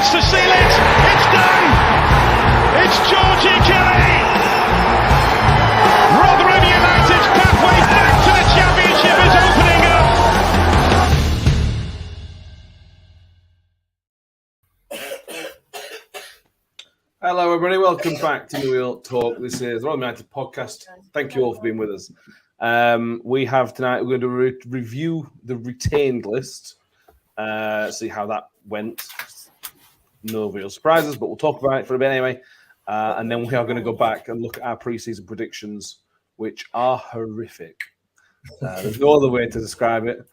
chance to seal it. It's done. It's Georgie Kelly. Rotherham United's pathway back to the Championship is opening up. Hello, everybody. Welcome back to New York Talk. This is the Rotherham United podcast. Thank you all for being with us. We have tonight, we're going to review the retained list, see how that went. No real surprises, but we'll talk about it for a bit anyway. And then we are going to go back and look at our pre-season predictions, which are horrific. There's no other way to describe it.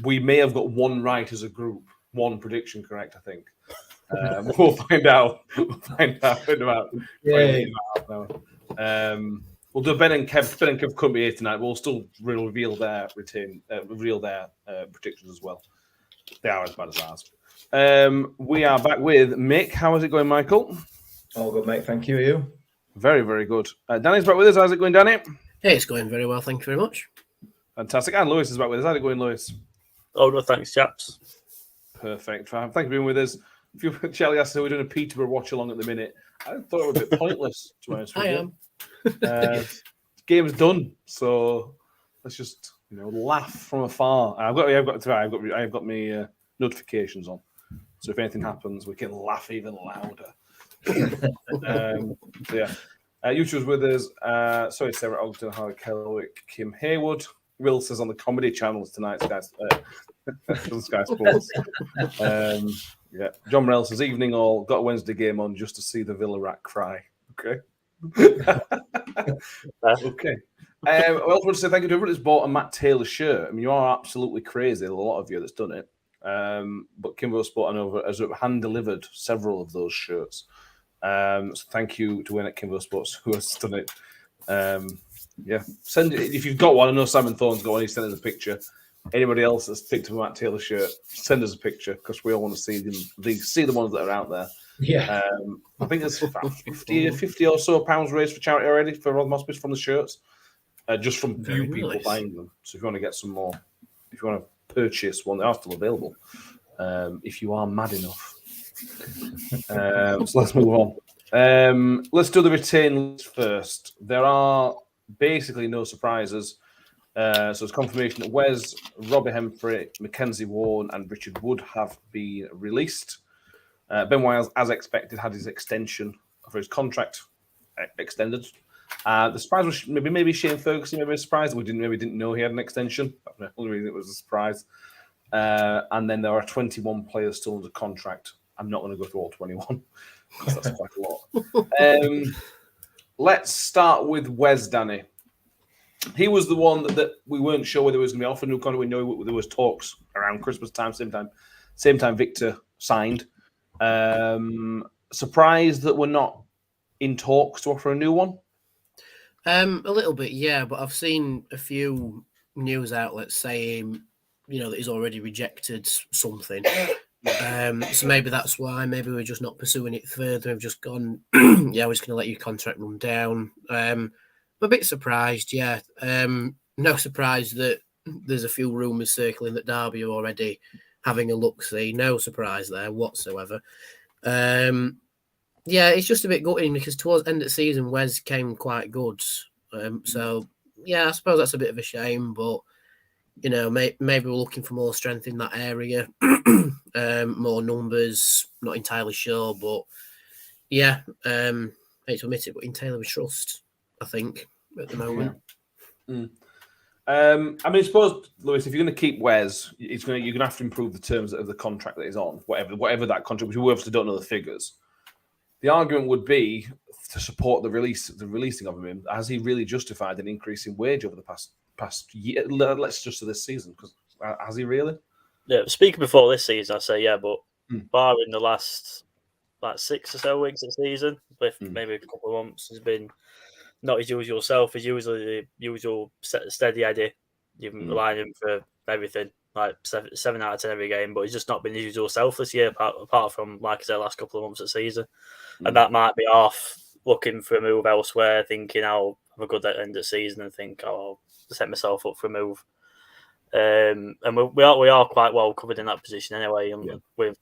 We may have got one right as a group, one prediction correct, I think. We'll find out. We'll find out in about 20 minutes. We'll do Ben and Kev. Ben and Kev couldn't be here tonight. We'll still reveal their predictions as well. They are as bad as ours. We are back with Mick. How is it going, Michael? All good, mate. Thank you. You? Very, very good. Danny's back with us. How's it going, Danny? Hey, it's going very well. Thank you very much. Fantastic. And Lewis is back with us. How's it going, Lewis? Oh, no, thanks, chaps. Perfect. Thank you for being with us. If you Charlie asked, we're doing a Peterborough watch along at the minute. I thought it was a bit pointless. To be honest with you. The game's done, so let's just laugh from afar. I've got my notifications on, so if anything happens, we can laugh even louder. YouTube's with us. Sorry, Sarah Ogden, Harry Kelwick, Kim Haywood. Will says on the comedy channels tonight, Sky Sports. John Morell says evening all. Got a Wednesday game on just to see the Villa rat cry. Okay. Okay. I also want to say thank you to everyone that's bought a Matt Taylor shirt. I mean, you are absolutely crazy. A lot of you that's done it. But Kimbo Sport, I know, has hand delivered several of those shirts. So thank you to Wayne at Kimbo Sports who has done it. Send it if you've got one. I know Simon Thorne's got one. He sent us a picture. Anybody else that's picked up a Matt Taylor shirt, send us a picture because we all want to see them. See the ones that are out there. Yeah. I think there's 50 or so pounds raised for charity already for Rotherham Hospice from the shirts, just from few people buying them. So if you want to get some more, if you want to purchase one, they are still available. If you are mad enough. So let's move on. Let's do the retain list first. There are basically no surprises. So it's confirmation that Wes, Robbie Hemfrey, Mackenzie Warren, and Richard Wood have been released. Ben Wiles, as expected, had his extension for his contract extended. The surprise was maybe Shane Ferguson. Maybe a surprise that we didn't know he had an extension. That's the only reason it was a surprise. And then there are 21 players still under contract. I'm not going to go through all 21 because that's quite a lot. Let's start with Wes, Danny. He was the one that we weren't sure whether he was going to be offered a new contract. We know there was talks around Christmas time, same time Victor signed. Surprised that we're not in talks to offer a new one? A little bit, yeah, but I've seen a few news outlets saying, that he's already rejected something. So maybe that's why. Maybe we're just not pursuing it further. We've just gone, we're just going to let your contract run down. I'm a bit surprised, yeah. No surprise that there's a few rumours circling that Derby are already having a look-see. No surprise there whatsoever. It's just a bit gutting because towards the end of the season, Wes came quite good. So, I suppose that's a bit of a shame, but, maybe we're looking for more strength in that area, more numbers, not entirely sure, but, hate to admit it, but in Taylor we trust, I think, at the moment. I suppose, Lewis, if you're going to keep Wes, you're going to have to improve the terms of the contract that he's on, whatever that contract, which we obviously don't know the figures. The argument would be to support the releasing of him. Has he really justified an increase in wage over the past year? Let's just say this season, because has he really? Yeah, speaking before this season, I say yeah, but barring the last 6 or so weeks of the season, with maybe a couple of months, has been not his usual self. His usually the usual steady Eddie. You can rely on him for everything, like 7 out of 10 every game. But he's just not been his usual self this year, apart from, like I said, last couple of months of the season. And that might be off looking for a move elsewhere, thinking I'll have a good end of the season and think I'll set myself up for a move. And we are quite well covered in that position anyway. And with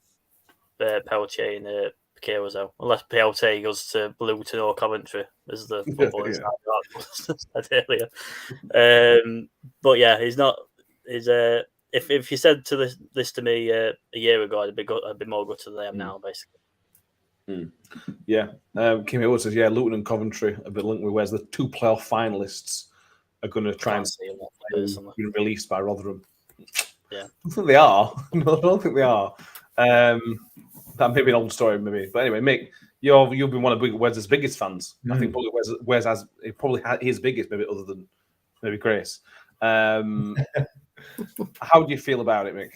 Peltier and Piquet as well, unless Peltier goes to Luton or Coventry, as the football said earlier. But yeah, he's not. He's if you said this to me a year ago, I'd be more gutted than I am now, basically. Yeah, Kim Hill says, Luton and Coventry have been linked with Wes. The 2 playoff finalists are going to try and be released by Rotherham. Yeah, I don't think they are. No, I don't think they are. That may be an old story, maybe. But anyway, Mick, you've been one of Wes's biggest fans. I think probably Wes has his biggest, maybe other than maybe Grace. How do you feel about it, Mick?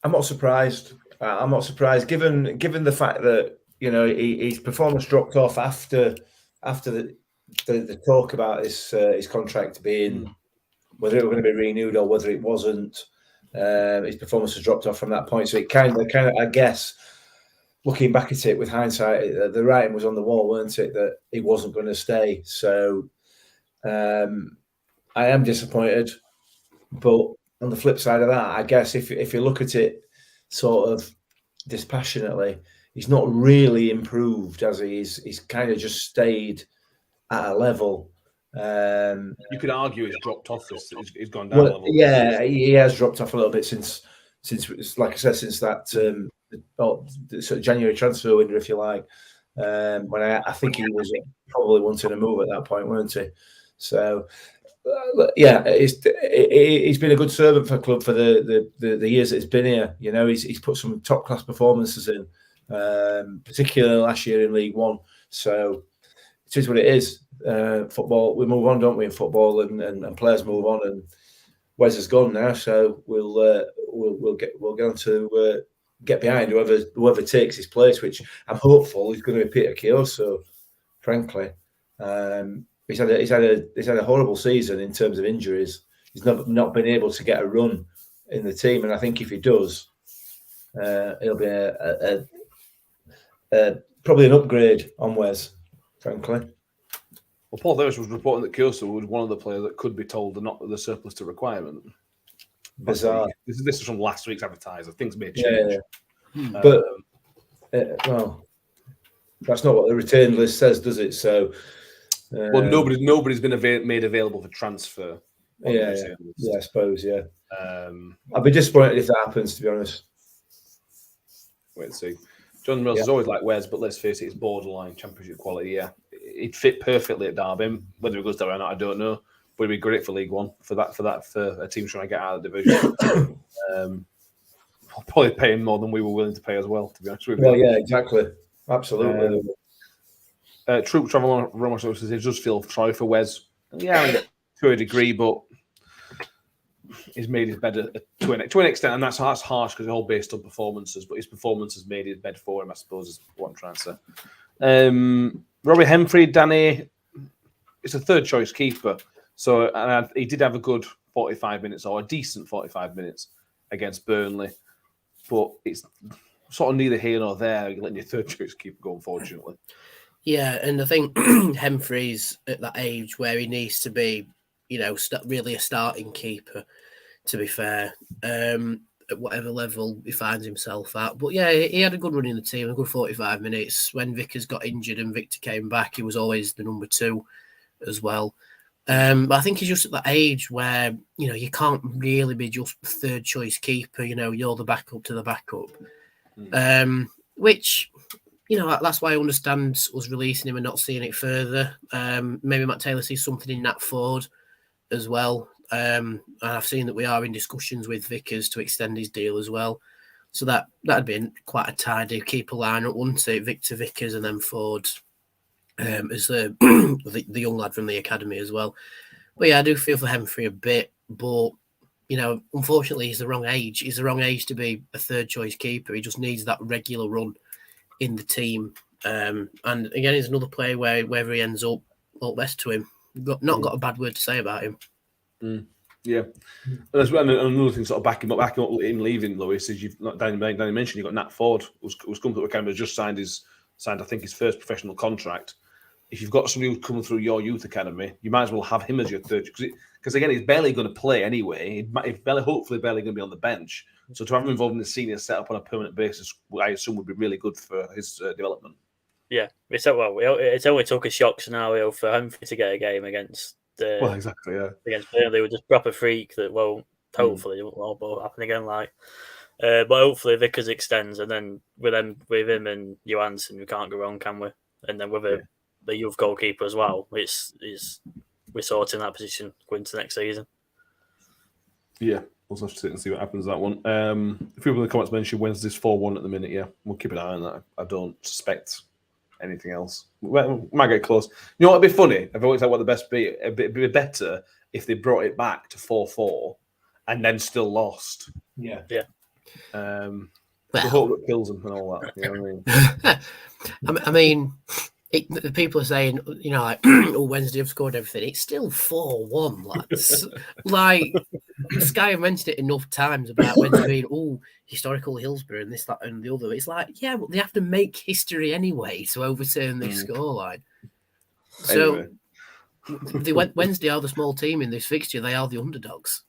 I'm not surprised. I'm not surprised, given the fact that his performance dropped off after the talk about his contract being whether it was going to be renewed or whether it wasn't. His performance has dropped off from that point. So it kind of, I guess, looking back at it with hindsight, the writing was on the wall, weren't it, that he wasn't going to stay. So I am disappointed. But on the flip side of that, I guess if you look at it sort of dispassionately, he's not really improved, has he? He's kind of just stayed at a level. You could argue he's dropped off. He's gone down a level. Yeah, he has dropped off a little bit since like I said, since that sort of January transfer window, if you like. When I think he was probably wanting to move at that point, weren't he? So he's been a good servant for the club for the years that he's been here. He's put some top class performances in, particularly last year in League One. So it is what it is. Football, we move on, don't we? In football, and players move on, and Wes has gone now, so we'll get on to get behind whoever takes his place, which I'm hopeful is going to be Peter Kioso. Frankly, he's had a horrible season in terms of injuries. He's not been able to get a run in the team, and I think if he does, it'll be probably an upgrade on Wes. Frankly. Well, Paul Lewis was reporting that Kioso was one of the players that could be told they're not the surplus to requirement. Bizarre. This is from last week's advertiser. Things may change. Yeah. But well, that's not what the retained list says, does it? So, well, nobody's been made available for transfer. Yeah, I suppose. Yeah. I'd be disappointed if that happens, to be honest. Wait and see. John Mills is always like Wes, but let's face it, it's borderline championship quality. Yeah, he'd fit perfectly at Derby. Whether he goes there or not, I don't know. But he'd be great for League One for a team trying to get out of the division. I'll probably pay him more than we were willing to pay as well. To be honest with you. Well, yeah, exactly, absolutely. Troop Travel Ramos says he does feel sorry for Wes. Yeah, to a degree, but he's made his bed to an extent, and that's harsh because it's all based on performances. But his performance has made his bed for him, I suppose, is what I'm trying to say. Robbie Hemfrey, Danny, it's a third choice keeper, so he did have a good 45 minutes or a decent 45 minutes against Burnley, but it's sort of neither here nor there. You're letting your third choice keeper go, unfortunately. Yeah, and I think Hemfrey's at that age where he needs to be, really a starting keeper, to be fair, at whatever level he finds himself at. But yeah, he had a good run in the team, a good 45 minutes. When Vickers got injured and Victor came back, he was always the number 2 as well. But I think he's just at that age where, you can't really be just third choice keeper. You're the backup to the backup. Which, that's why I understand us releasing him and not seeing it further. Maybe Matt Taylor sees something in Nat Ford as well. And I've seen that we are in discussions with Vickers to extend his deal as well. So that'd be quite a tidy keeper lineup, wouldn't it? Victor, Vickers, and then Ford as the young lad from the academy as well. But yeah, I do feel for Hemfrey a bit, but unfortunately, he's the wrong age. He's the wrong age to be a third choice keeper. He just needs that regular run in the team. And again, he's another player where wherever he ends up, all best to him. Not got a bad word to say about him. Yeah, and another thing, sort of backing up him leaving, Lewis, is Danny mentioned you've got Nat Ford, who's come to the academy, just signed I think his first professional contract. If you've got somebody who's coming through your youth academy, you might as well have him as your third, because because again, he's barely going to play anyway. He's hopefully barely going to be on the bench. So to have him involved in the senior setup on a permanent basis, I assume would be really good for his development. Yeah, it's only took a shock scenario for Humphrey to get a game against. Exactly, yeah. Against Burnley, with just proper freak that hopefully won't happen again. But hopefully Vickers extends, and then with him and Johansson, we can't go wrong, can we? And then with the youth goalkeeper as well, we're sorting that position going into next season. Yeah, we'll have to sit and see what happens with that one. A few people in the comments mentioned Wednesday's 4-1 at the minute. Yeah, we'll keep an eye on that. I don't suspect anything else. We might get close. You know what would be funny? I've always thought what the best be. It'd be better if they brought it back to 4-4 and then still lost. Yeah. The hope that kills them and all that. You know what I mean? I mean, the people are saying, Wednesday have scored everything. It's still 4-1, lads. Like, Sky have mentioned it enough times about Wednesday being, historical Hillsborough and this, that, and the other. It's like, yeah, but they have to make history anyway to overturn this scoreline. So, Wednesday are the small team in this fixture. They are the underdogs.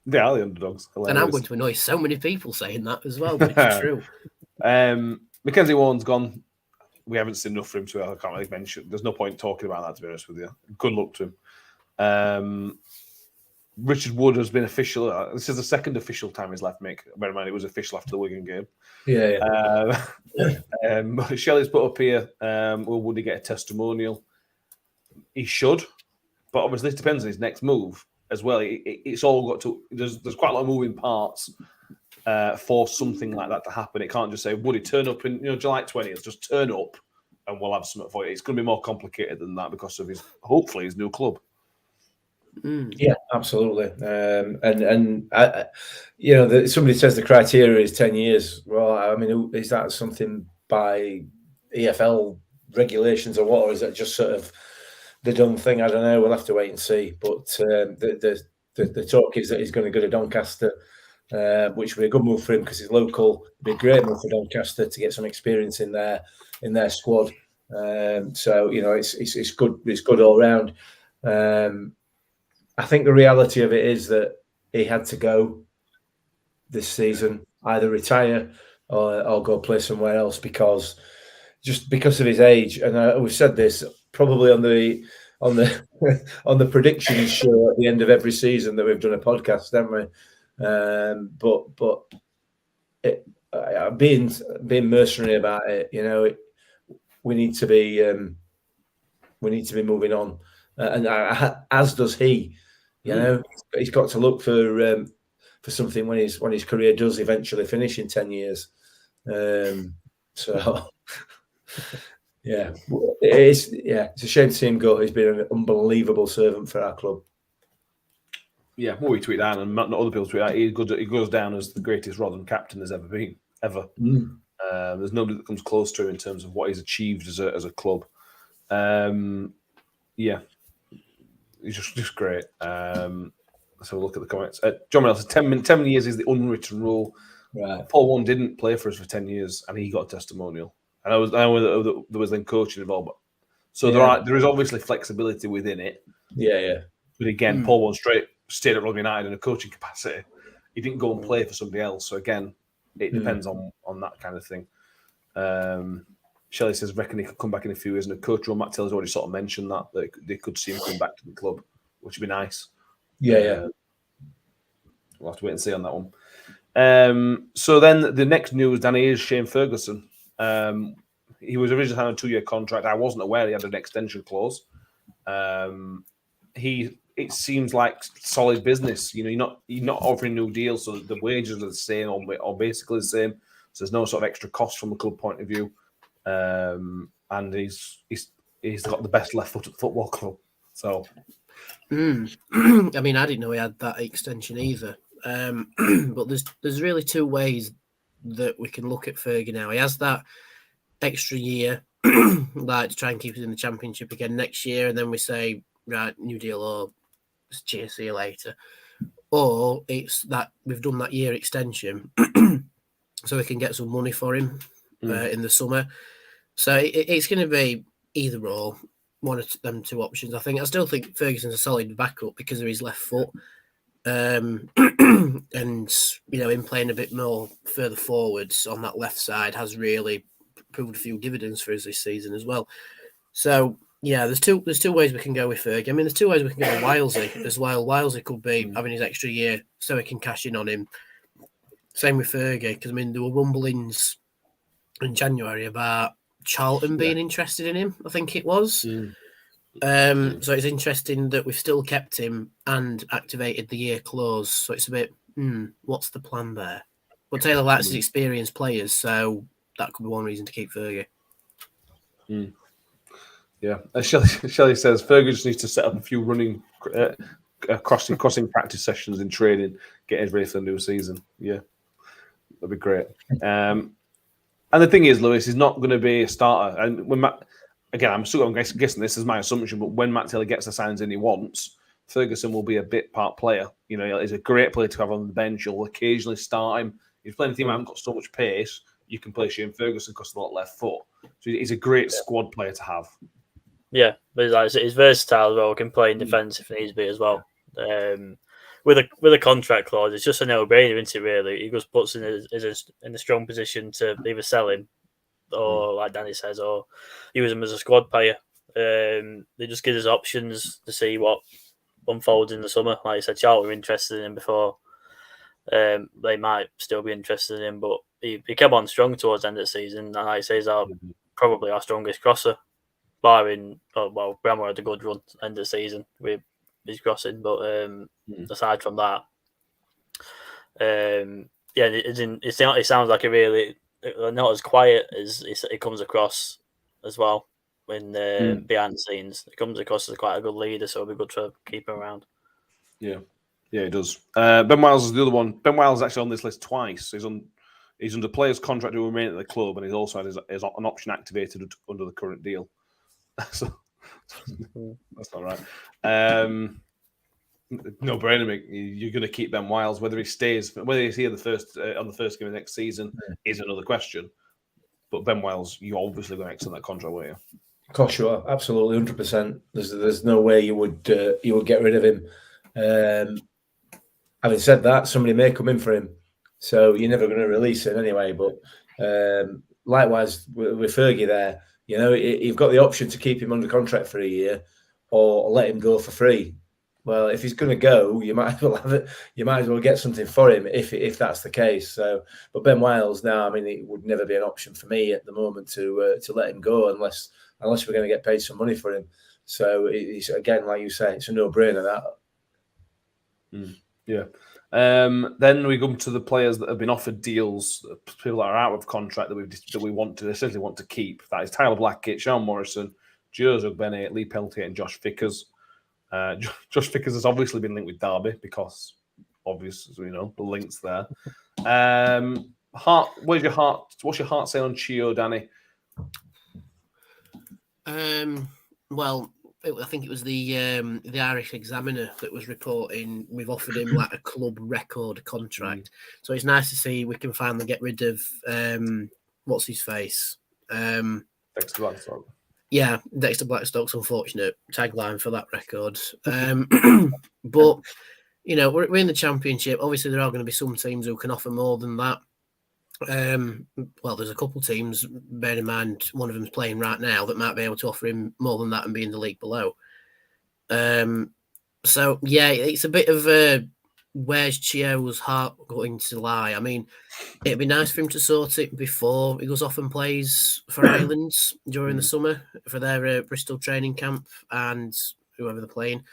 They are the underdogs. Hilarious. And I'm going to annoy so many people saying that as well, but it's true. Mackenzie Warren's gone. We haven't seen enough for him to. I can't really mention. There's no point talking about that, to be honest with you. Good luck to him. Richard Wood has been official. This is the second official time he's left, Mick. Bear in mind, it was official after the Wigan game. Yeah. Shelley's put up here, will Woody get a testimonial? He should, but obviously this depends on his next move as well. It's all got to. There's quite a lot of moving parts for something like that to happen. It can't just say, Woody, turn up in July 20th. Just turn up and we'll have something for you. It's going to be more complicated than that because of hopefully his new club. Yeah, absolutely. And somebody says the criteria is 10 years. Well, I mean, is that something by EFL regulations or what, or is that just sort of the done thing? I don't know. We'll have to wait and see. But the talk is that he's going to go to Doncaster, which would be a good move for him because he's local. It'd be a great move for Doncaster to get some experience in their squad. So it's good. It's good all round. I think the reality of it is that he had to go this season, either retire or go play somewhere else because of his age. And we've said this probably on the on the predictions show at the end of every season that we've done a podcast, haven't we? Being mercenary about it, we need to be moving on, and as does he. He's got to look for something when his career does eventually finish in 10 years. So yeah, it's a shame to see him go. He's been an unbelievable servant for our club. Yeah, more we tweet that, and not other people tweet that. He goes down as the greatest Rotherham captain there's ever been, ever. There's nobody that comes close to him in terms of what he's achieved as a club. Yeah, he's just great. Let's have a look at the comments. John Mills says 10 years is the unwritten rule. Right. Paul Warne didn't play for us for 10 years, and he got a testimonial. And I know that there was then coaching involved, so there is obviously flexibility within it. Yeah. But again, Paul Warne stayed at Rugby United in a coaching capacity. He didn't go and play for somebody else. So again, it depends on that kind of thing. Shelley says, reckon he could come back in a few years. And the coach, Matt Taylor's already sort of mentioned that they could see him come back to the club, which would be nice. Yeah. We'll have to wait and see on that one. So then the next news, Danny, is Shane Ferguson. He was originally had a 2-year contract. I wasn't aware he had an extension clause. It seems like solid business. You're not offering new deals, so the wages are the same or basically the same. So there's no sort of extra cost from a club point of view. And he's got the best left foot at the football club. So, I mean, I didn't know he had that extension either. But there's really two ways that we can look at Fergie now. He has that extra year, like to try and keep us in the Championship again next year, and then we say, right, new deal, or cheers, see you later. Or it's that we've done that year extension, so we can get some money for him in the summer. So it's going to be either or. one of them two options. I still think Ferguson's a solid backup because of his left foot. And him playing a bit more further forwards on that left side has really proved a few dividends for us this season as well. So yeah, there's two ways we can go with Fergie. I mean, there's two ways we can go with Wilesy as well. Wilesy could be having his extra year so we can cash in on him. Same with Fergie, because I mean there were rumblings in January about Charlton being interested in him. I think it was. So it's interesting that we've still kept him and activated the year clause. So it's a bit, what's the plan there? But Taylor likes his experienced players, so that could be one reason to keep Fergie. Yeah, as Shelley says, Fergus needs to set up a few running, crossing practice sessions in training, get us ready for the new season. Yeah, that'd be great. And the thing is, Lewis is not going to be a starter. And when I'm guessing this is my assumption, but when Matt Taylor gets the signs in he wants, Ferguson will be a bit part player. You know, he's a great player to have on the bench. You'll occasionally start him. If you're playing a team that haven't got so much pace, you can play Shane Ferguson because of that left foot. So he's a great squad player to have. Yeah, but he's versatile as well. Can play in defence if needs be as well. With a contract clause, it's just a no-brainer, isn't it? Really, he just puts in a strong position to either sell him, or like Danny says, or use him as a squad player. They just give us options to see what unfolds in the summer. Like I said, Charlton were interested in him before. They might still be interested in him, but he came on strong towards the end of the season. And like I say, he's probably our strongest crosser. Barring, Bramwell had a good run end of the season with his crossing, but aside from that, it sounds like a really not as quiet as it comes across as well when behind the scenes. It comes across as quite a good leader, so it'll be good to keep him around. Yeah, it does. Ben Wiles is the other one. Ben Wiles is actually on this list twice. He's under players' contract to remain at the club, and he's also had his an option activated under the current deal. So that's not right. No brainer, mate. You're going to keep Ben Wiles. Whether he's here on the first game of next season is another question. But Ben Wiles, you're obviously going to extend that contract, won't you? Of course, you are. Absolutely, 100%. There's no way you would get rid of him. Having said that, somebody may come in for him, so you're never going to release him anyway. But likewise with Fergie there. You know, you've got the option to keep him under contract for a year or let him go for free. Well, if he's going to go, you might as well have it. You might as well get something for him if that's the case. So, but Ben Wiles now, I mean, it would never be an option for me at the moment to let him go unless we're going to get paid some money for him. So it's again, like you say, it's a no-brainer that. Yeah. Then we come to the players that have been offered deals, people that are out of contract that we essentially want to keep. That is Tyler Blackett, Sean Morrison, Joseph Bennett, Lee Peltier, and Josh Vickers. Josh Vickers has obviously been linked with Derby because, obviously, the links there. What's your heart saying on Chio, Danny? Well, I think it was the Irish Examiner that was reporting we've offered him like a club record contract. So it's nice to see we can finally get rid of what's his face. Dexter Blackstock. Yeah, Dexter Blackstock's unfortunate tagline for that record. But we're in the Championship. Obviously, there are going to be some teams who can offer more than that. Well, there's a couple of teams, bear in mind one of them's playing right now, that might be able to offer him more than that and be in the league below. So yeah, it's a bit of a where's Chio's heart going to lie? I mean, it'd be nice for him to sort it before he goes off and plays for Islands during the summer for their Bristol training camp and whoever they're playing.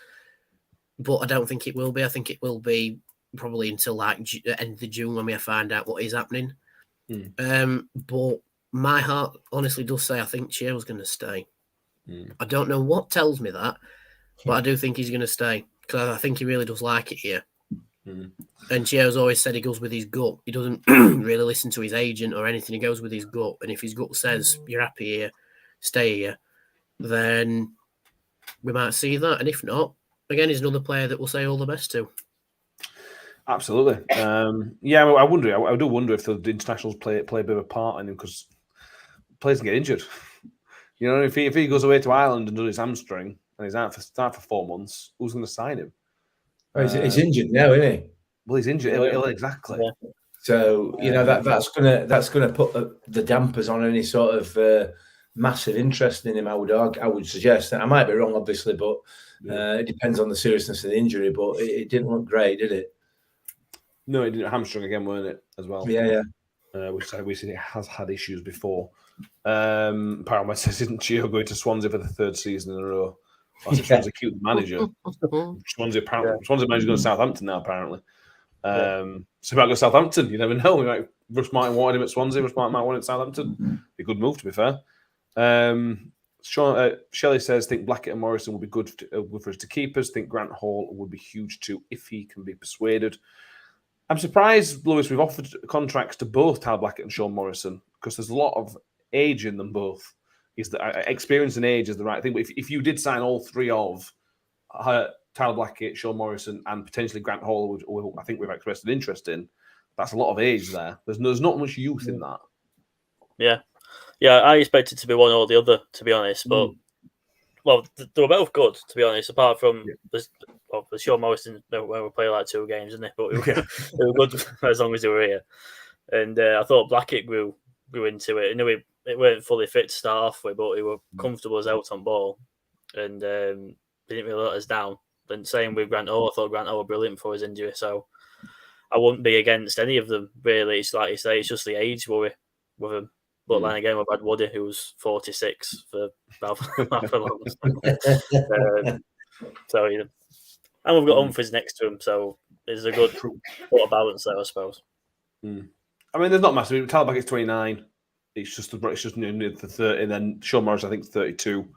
But I don't think it will be. I think it will be probably until like end of June when we find out what is happening. But my heart honestly does say I think Chio's going to stay. I don't know what tells me that, but I do think he's going to stay because I think he really does like it here. And Chio's always said he goes with his gut. He doesn't really listen to his agent or anything. He goes with his gut. And if his gut says you're happy here, stay here, then we might see that. And if not, again, he's another player that we'll say all the best to. Absolutely. Yeah, I do wonder if the internationals play a bit of a part in him because players can get injured. You know, if he goes away to Ireland and does his hamstring and he's out for 4 months, who's going to sign him? Oh, he's injured now, isn't he? Well, he's injured. Exactly. Yeah. So that's gonna put the dampers on any sort of massive interest in him. I would suggest. I might be wrong, obviously, but it depends on the seriousness of the injury. But it didn't look great, did it? No, it didn't. Hamstring again, weren't it? As well. Yeah. Which it has had issues before. Paramount says, isn't Gio going to Swansea for the 3rd season in a row? Swansea keep the manager. Swansea manager's going to Southampton now, apparently. So he might go to Southampton. You never know. Russ Martin wanted him at Swansea. Russ Martin might want him at Southampton. Be a good move, to be fair. Shelley says, think Blackett and Morrison will be good for us to keep us. Think Grant Hall would be huge too if he can be persuaded. I'm surprised, Lewis, we've offered contracts to both Tyler Blackett and Sean Morrison because there's a lot of age in them both. Experience and age is the right thing. But if you did sign all three of Tyler Blackett, Sean Morrison, and potentially Grant Hall, who I think we've expressed an interest in, that's a lot of age there. There's not much youth in that. Yeah, I expected to be one or the other, to be honest. But well, they were both good, to be honest. Apart from the Sean Morrison, when we played like 2 games, isn't it? But they were good as long as they were here. And I thought Blackett grew into it. I knew it weren't fully fit to start off with, but he were comfortable as out on ball, and didn't really let us down. Then same with Grant Hall, I thought Grant Hall were brilliant for his injury, so I wouldn't be against any of them really. It's like you say, it's just the age worry with them. But then again, we've had Woody, who was 46 for about a long time. So and we've got Humphries next to him, so there's a good balance there, I suppose. I mean, there's not massive. Tyler Blackett's 29. It's just near the 30. And then Sean Morris, I think, 32.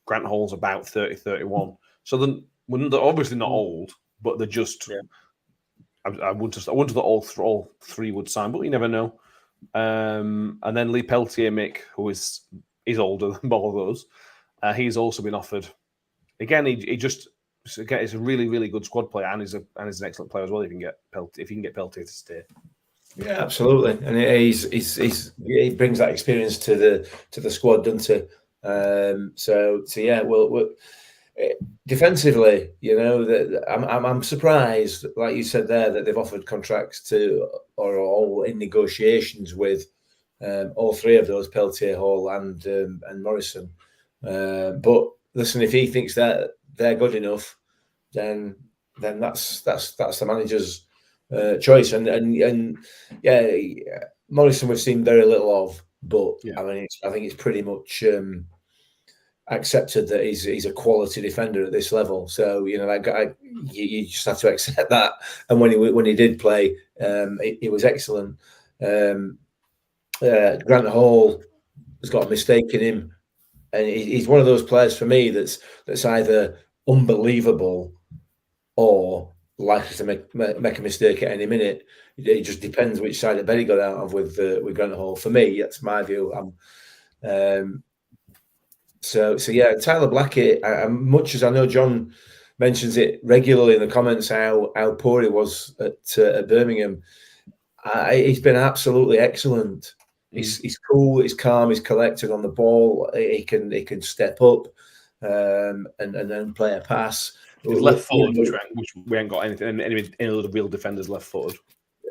Grant Hall's about 30, 31. So then they're obviously not old, but they're just. Yeah. I wouldn't have thought all three would sign, but you never know. And then Lee Peltier, Mick, who is older than all of those, he's also been offered. Again, he just is a really, really good squad player, and he's an excellent player as well. If you can get Peltier to stay. Yeah, absolutely, and he brings that experience to the squad, doesn't he? So yeah, well, defensively, you know, I'm surprised, like you said there, that they've offered contracts to or all in negotiations with all three of those, Peltier, Hall, and Morrison. But listen, if he thinks that they're good enough, then that's the manager's choice. And Morrison we've seen very little of, but I mean, I think it's pretty much accepted that he's a quality defender at this level. So you know, that guy, you just have to accept that. And when he did play, he was excellent. Grant Hall has got a mistake in him, and he's one of those players for me that's either unbelievable or likely to make a mistake at any minute. It just depends which side of bed he got out of with Grant Hall. For me, that's my view. So yeah, Tyler Blackett. Much as I know John mentions it regularly in the comments how poor he was at Birmingham, he's been absolutely excellent. He's cool, he's calm, he's collected on the ball. He can step up and then play a pass. He's left footed, which we ain't got anything. Any other real defenders left footed.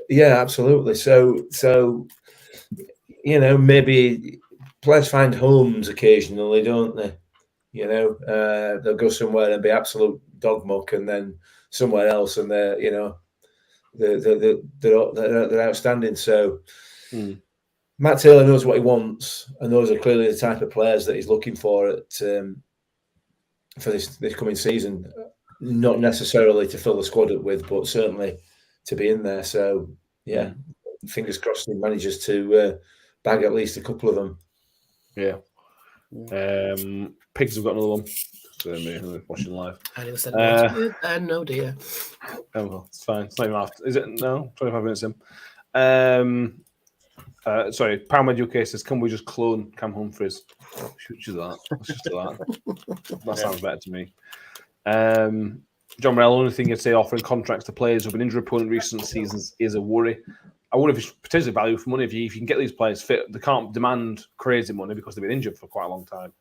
Yeah, absolutely. So you know, maybe players find homes occasionally, don't they? You know, they'll go somewhere and be absolute dog muck, and then somewhere else, and they're outstanding. So Matt Taylor knows what he wants, and those are clearly the type of players that he's looking for for this coming season. Not necessarily to fill the squad up with, but certainly to be in there. So yeah, fingers crossed he manages to bag at least a couple of them. Yeah. Pigs have got another one. Watching live. I didn't say that. No, dear. Oh well, it's fine. It's not even after. Is it? No, 25 minutes in. Sorry, Paramount UK says, can we just clone Cam Humphries? Should do that. Let's just do that. That sounds better to me. John Morell, only thing you'd say offering contracts to players who've been injury prone in recent seasons is a worry. I wonder if it's potentially value for money if you can get these players fit. They can't demand crazy money because they've been injured for quite a long time.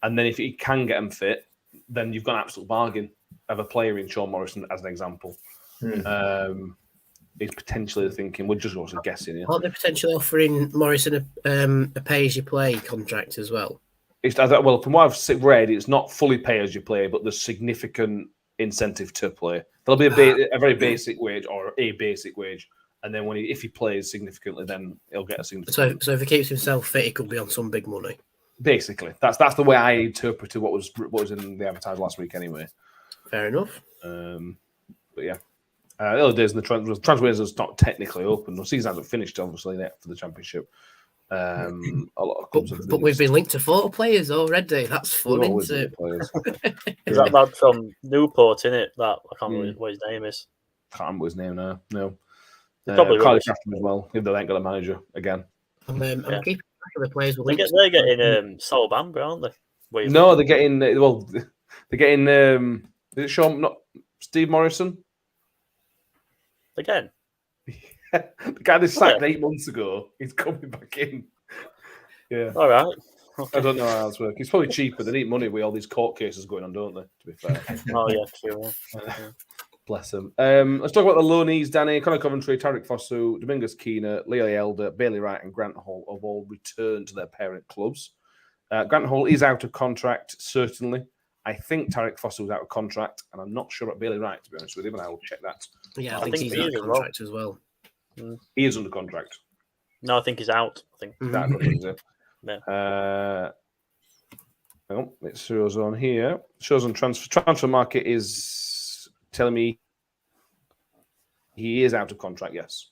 And then if he can get them fit, then you've got an absolute bargain of a player in Sean Morrison, as an example. Is potentially thinking, we're just also guessing here. Aren't they potentially offering Morrison a pay-as-you-play contract as well? Well, from what I've read, it's not fully pay-as-you-play, but there's significant incentive to play. There'll be a very basic wage or a basic wage. And then if he plays significantly, then he'll get a significant. So if he keeps himself fit, he could be on some big money. Basically, that's the way I interpreted what was in the advertised last week. Anyway, fair enough. But yeah, the other days in the transfer window is not technically open. The season hasn't finished, obviously, yet for the championship. A lot of clubs but we've been linked to 4 players already. That's fun, isn't it? Is that lad from Newport, innit? That I can't remember what his name is. Can't remember his name now. No. Probably Carly Crafton as well, if they ain't got a manager again. I'm keeping track of the players. They're getting Sol Bamba, aren't they? No, they're getting is it Sean, not Steve Morrison? Again? The guy they sacked 8 months ago, he's coming back in. Yeah. All right. Okay. I don't know how that's working. It's probably cheaper. They need money with all these court cases going on, don't they? To be fair. Oh, yeah, true. Yeah. Bless them. Let's talk about the loanees, Danny. Connor Coventry, Tarek Fosu, Domingos Keener, Leo Elder, Bailey Wright, and Grant Hall have all returned to their parent clubs. Grant Hall is out of contract, certainly. I think Tarek Fosu is out of contract, and I'm not sure about Bailey Wright, to be honest with him, and I will check that. Yeah, I think he's out of contract as well. He is under contract. No, I think he's out. I think. Yeah. It shows on here. It shows on transfer market is telling me he is out of contract. Yes.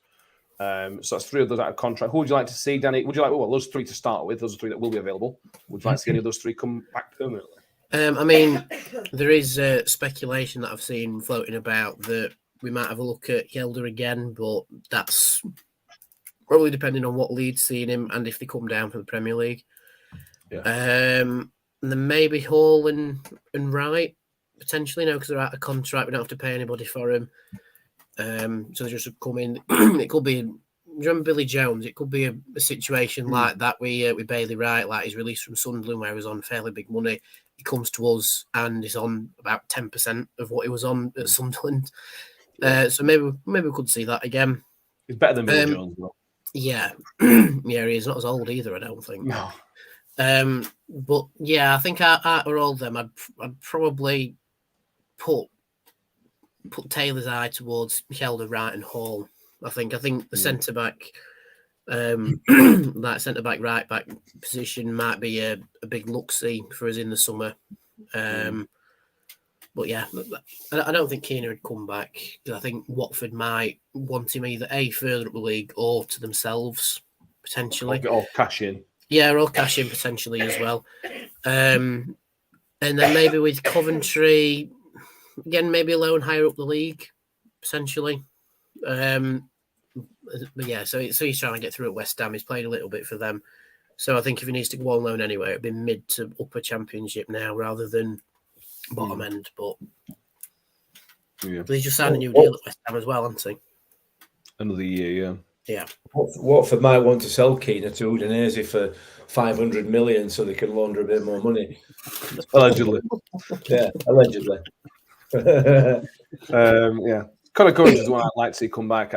So that's 3 of those out of contract. Who would you like to see, Danny? Would you like those 3 to start with? Those are 3 that will be available. Would you like to see any of those 3 come back permanently? I mean, there is speculation that I've seen floating about that we might have a look at Yelder again, but that's probably depending on what Leeds see in him and if they come down for the Premier League. Yeah. And then maybe Hall and Wright, potentially, because they're out of contract. We don't have to pay anybody for him. So they just come in. It could be, remember Billy Jones? It could be a situation like that with Bailey Wright, like he's released from Sunderland where he was on fairly big money. He comes to us and is on about 10% of what he was on at Sunderland. So maybe we could see that again. He's better than Billy Jones, though. Yeah. Yeah, he's not as old either, I don't think. No. But yeah, I think out of all of them, I'd probably put Taylor's eye towards Helder, Wright, and Hall. I think the centre back, that centre back, right back position might be a big look-see for us in the summer. But yeah, I don't think Keener would come back because I think Watford might want him either further up the league or to themselves potentially. Or cash in. Yeah, or cash in potentially as well. And then maybe with Coventry, again, maybe a loan higher up the league potentially. But yeah, so he's trying to get through at West Ham. He's played a little bit for them. So I think if he needs to go on loan anyway, it'd be mid to upper championship now rather than bottom end. But he's just signed a new deal at West Ham as well, hasn't he? Another year, yeah. Yeah. Watford might want to sell Keener to Udinese for 500 million so they can launder a bit more money. Allegedly. Yeah, allegedly. Yeah. Conor Coventry is the one I'd like to see come back.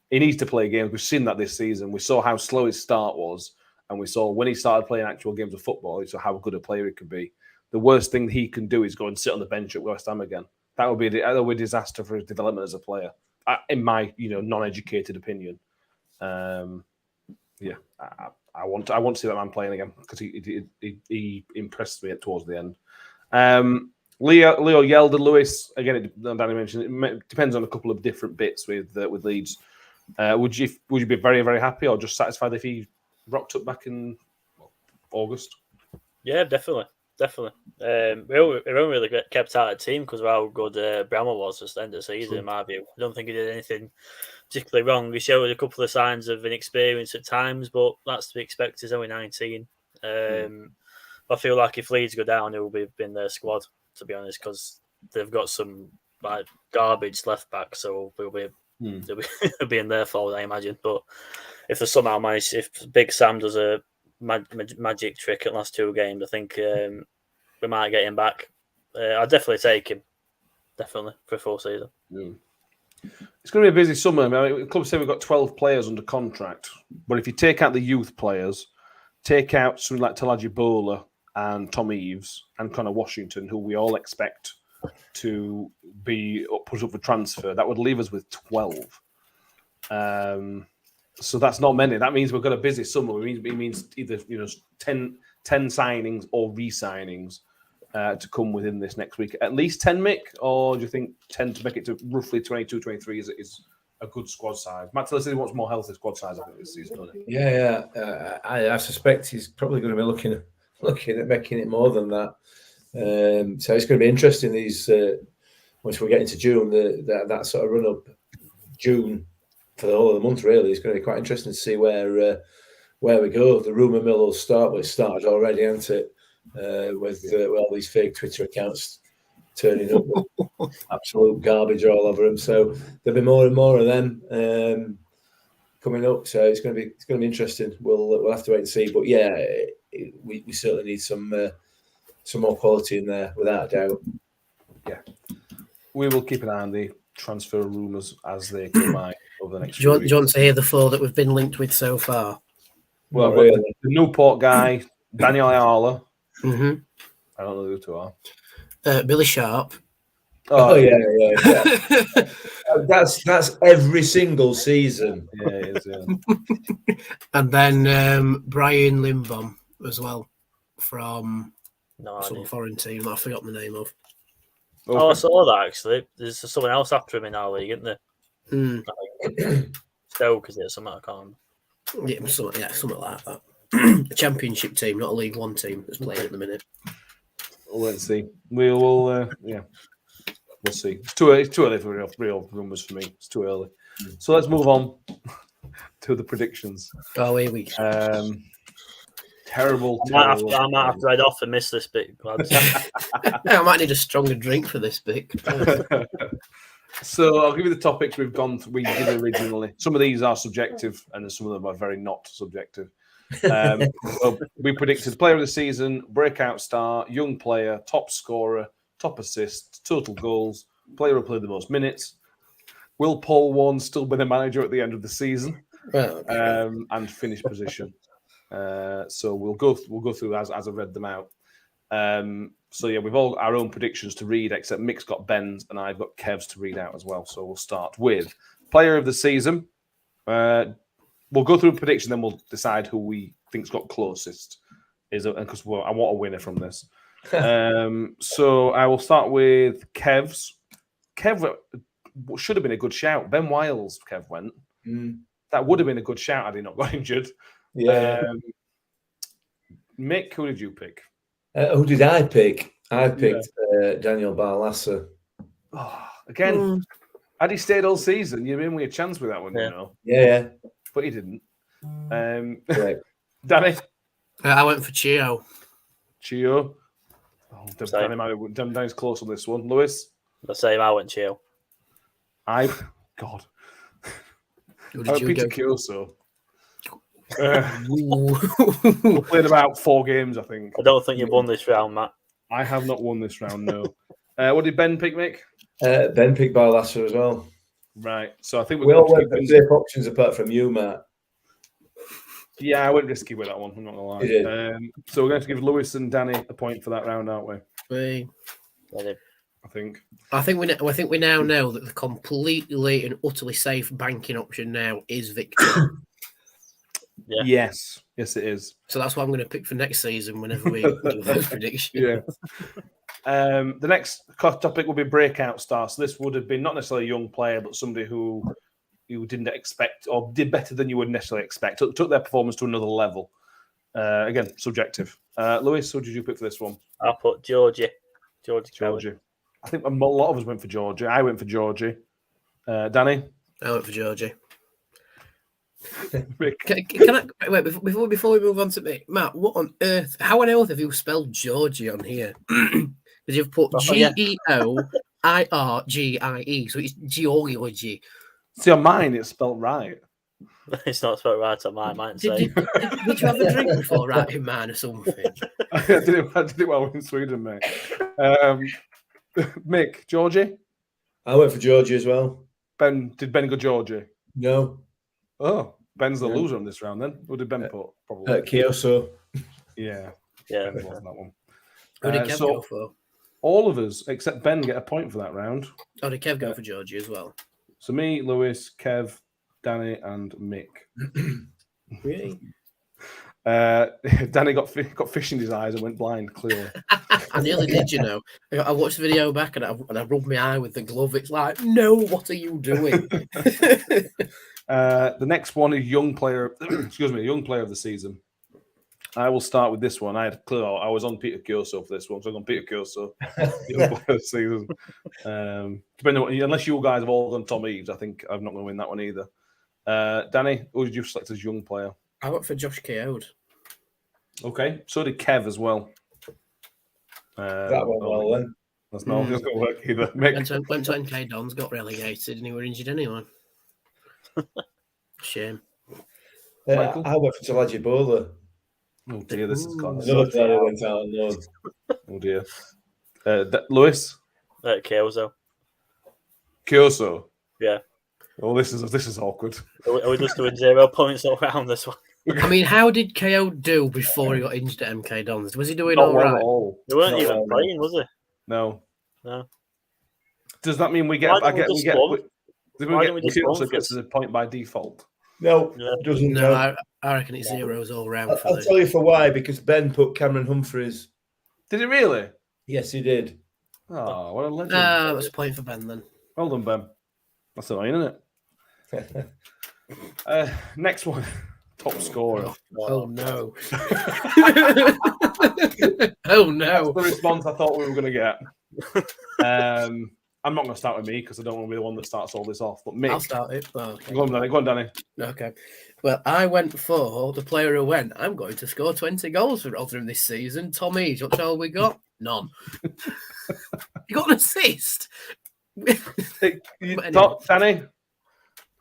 He needs to play games. We've seen that this season. We saw how slow his start was, and we saw when he started playing actual games of football, we saw how good a player he could be. The worst thing he can do is go and sit on the bench at West Ham again. That would be a disaster for his development as a player, in my non-educated opinion. I want to see that man playing again because he impressed me towards the end. Leo Yelder, Lewis, again, Danny mentioned, it depends on a couple of different bits with Leeds. Would you be very, very happy or just satisfied if he rocked up back in August? Yeah, definitely. We only really kept out of the team because of how good Bramall was at the end of the season, in my view. I don't think he did anything particularly wrong. He showed a couple of signs of inexperience at times, but that's to be expected. He's only 19. I feel like if Leeds go down, it will be in their squad, to be honest, because they've got some garbage left back, so they'll be in their fold, I imagine. But if they somehow manage, if Big Sam does a magic trick at last 2 games. I think we might get him back. I'd definitely take him. Definitely for a full season. It's going to be a busy summer. I mean, the club say we've got 12 players under contract, but if you take out the youth players, take out something like Talaji Bola and Tom Eves and Connor Washington, who we all expect to be put up for transfer, that would leave us with 12. So that's not many. That means we've got a busy summer. It means either 10 signings or re-signings to come within this next week. At least 10, Mick? Or do you think 10 to make it to roughly 22, 23 is a good squad size? Matt Tillis says he wants more healthy squad size, I think, this season, doesn't he? Yeah. I suspect he's probably going to be looking at making it more than that. So it's going to be interesting. These once we get into June, that sort of run up June for the whole of the month. Really, it's going to be quite interesting to see where we go. The rumour mill will start. Well, it started already, hasn't it? With all these fake Twitter accounts turning up with absolute garbage all over them. So there'll be more and more of them coming up. So it's going to be interesting. We'll have to wait and see. But yeah, we certainly need some more quality in there, without a doubt. Yeah, we will keep an eye on the transfer rumours as they come out over the next. Do you want to hear the 4 that we've been linked with so far? Well, really. The Newport guy, Daniel Ayala. Mm-hmm. I don't know who the 2 are. Billy Sharp. Oh yeah. That's every single season. Yeah, it is. Yeah. And then Brian Limbom as well from some foreign team I forgot the name of. Okay. Oh, I saw that actually. There's someone else after him in our league, isn't there? Stoke, is it? Something I can't remember. Yeah, something like that. A championship team, not a League One team that's playing at the minute. Let's see. We'll see. It's too early for real rumours for me. It's too early. So let's move on to the predictions. Oh, here we go. Terrible. I might have to head off and miss this bit. I might need a stronger drink for this bit. So I'll give you the topics we did originally. Some of these are subjective, and some of them are very not subjective. Well, we predicted player of the season, breakout star, young player, top scorer, top assists, total goals, player who played the most minutes. Will Paul Warne still be the manager at the end of the season? And finish position. So we'll go through as I read them out. So yeah, we've all our own predictions to read, except Mick's got Ben's and I've got Kev's to read out as well. So we'll start with player of the season. We'll go through a prediction, then we'll decide who we think's got closest. Because I want a winner from this. So I will start with Kev's. Kev should have been a good shout. Ben Wiles, Kev went. That would have been a good shout had he not got injured. Yeah. Mick, who did you pick? Who did I pick? I picked Daniel Barlaser. Oh, again, had he stayed all season, you'd been with a chance with that one, you know. Yeah. But he didn't. Right. Danny? I went for Chio. Chio? Oh, Danny's close on this one. Lewis? The same, I went Chio. God. Who did you Peter go? Kioso. We played about 4 games, I think. I don't think you've won this round, Matt. I have not won this round, no. What did Ben pick, Mick? Ben picked Barlaser as well. Right. So I think we all went for safe options apart from you, Matt. Yeah, I went risky with that one. I'm not gonna lie. So we're going to give Lewis and Danny a point for that round, aren't we? I think we now know that the completely and utterly safe banking option now is Victor. Yeah. Yes, it is. So that's what I'm going to pick for next season whenever we do those predictions. Yeah. The next topic will be breakout star. So this would have been not necessarily a young player, but somebody who you didn't expect or did better than you would necessarily expect. Took their performance to another level. Again, subjective. Lewis, who did you pick for this one? I put Georgie. Georgie. I think a lot of us went for Georgie. I went for Georgie. Danny? I went for Georgie. Can I wait before we move on to me, Matt? What on earth? How on earth have you spelled Georgie on here? Because you've put Geoirgie, so it's Georgie. See, on mine it's spelled right. It's not spelled right on mine. Might Did, say. did you have a drink before writing mine or something? I did it while we were in Sweden, mate. Mick, Georgie? I went for Georgie as well. Did Ben go Georgie? No, Oh, Ben's the Yeah. loser on this round then. Who did Ben put? Probably. Kyoso. Yeah, Yeah. Ben was that one. Who did Kev so go for? all of us, except Ben, get a point for that round. Oh, did Kev go for Georgie as well? So me, Lewis, Kev, Danny, and Mick. Really? Danny got fish in his eyes and went blind, clearly. I nearly did, you know. I watched the video back and I rubbed my eye with the glove. It's like, no, what are you doing? The next one is young player. Excuse me, young player of the season. I will start with this one. I was on Peter Kyoso for this one, so I'm on Peter Kyoso. Young player of the season. Depending on, unless you guys have all done Tom Eaves, I think I'm not going to win that one either. Danny, who did you select as young player? I went for Josh Keogh. Okay, so did Kev as well. That went well then. That's not going to work either. Mick, Went to NK Dons, got relegated, and he were injured anyway. Shame. Michael? I went for Talaji Bowler. oh dear, this is class. Another player who went out on loan. Oh dear. Lewis, Kyozo. Kyoso. Yeah. Oh, this is awkward. Are we just doing 0 points all round this one? I mean, how did KO do before he got injured at MK Dons? Was he doing Not all well right? at all. They weren't Not even well. playing, was it? No. No. Does that mean we get? Why don't we we just get. one? Do Why we don't we get? just Kyoso one gets first? a point by default. No, Yeah. it doesn't. No, No. I reckon it's zeros all round for I'll this. tell you for why. Because Ben put Cameron Humphreys. Did he really? Yes, he did. Oh, what a legend! That was a point for Ben then. Well done, Ben. That's annoying, isn't it? Next one, top scorer. Oh no. Oh no. That's the response I thought we were going to get. I'm not going to start with me because I don't want to be the one that starts all this off. But Mick, I'll start it. Oh, okay. go on, Danny. Go on, Danny. Okay. Well, I went for the player who went, I'm going to score 20 goals for Rotherham this season. Tom Eaves. What all we got? None. You got an assist. anyway. Danny,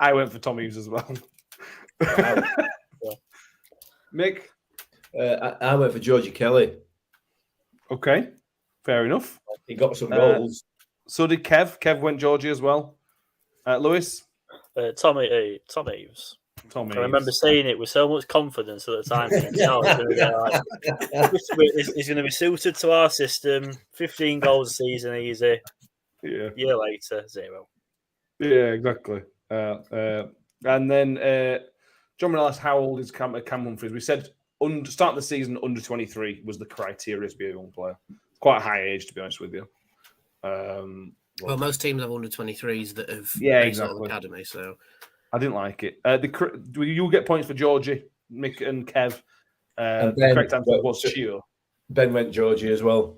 I went for Tom Hughes as well. Mick, I went for Georgie Kelly. okay, fair enough. He got some goals. So did Kev. Kev went Georgie as well. Lewis, Tom Eaves. Tom Hughes. I remember saying it with so much confidence at the time. He's going to be suited to our system. 15 goals a season, easy. Yeah, Year later, 0. yeah, exactly. And then John Morales, how old is Cam Humphreys? We said start the season under 23 was the criteria to be a young player. Quite a high age, to be honest with you. Well, most teams have under 23s that have Yeah, based on exactly. academy, so I didn't like it. You'll get points for Georgie, Mick, and Kev. And The Ben correct answer went- was Chio. Ben went Georgie as well.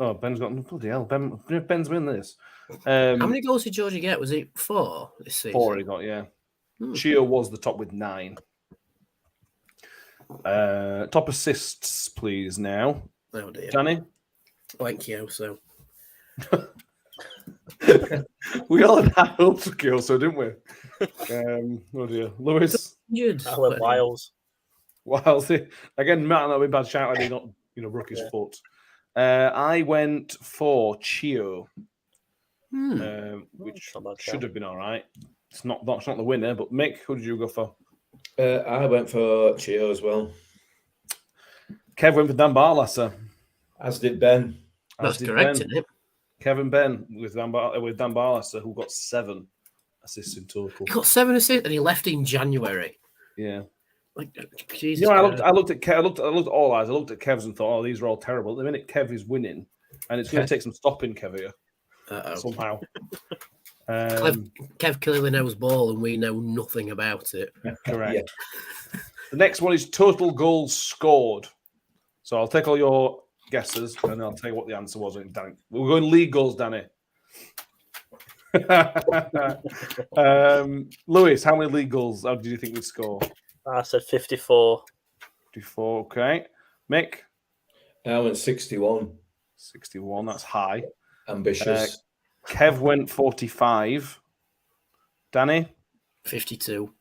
Oh, Ben's got bloody hell. Ben's win this. how many goals did Georgie get? Was it 4 this season? 4 he got, yeah. Hmm. Chio was the top with 9. Top assists, please. Now, Oh dear. Danny. Thank you. So We all had high hopes for Kyoso, didn't we? Oh dear, Lewis. injured. I went Wiles. Well, see, again, might not be a bad shout. I did not, broke his foot. I went for Chio, which Not bad should shout. have been all right. It's not the winner, but Mick, who did you go for? I went for Chio as well, Kev went for Dan Barlasser. as did Ben. That's As did correct, Ben. isn't it? Kevin Ben with Dan Barlasser, who got 7 assists in total. He got 7 assists and he left in January. Yeah. Like, Jesus. You know, Christ. I looked at all eyes. I looked at Kev's and thought, oh, these are all terrible. At the minute, Kev is winning, and it's going to take some stopping Kev here Uh-oh. somehow. Kev clearly knows ball and we know nothing about it. Correct. Yeah. The next one is total goals scored. So I'll take all your guesses and I'll tell you what the answer was. Danny. We're going league goals, Danny. Lewis, how many league goals did you think we'd score? I said 54. 54, okay. Mick, I went 61. 61, that's high. Ambitious. Kev went 45. Danny, 52.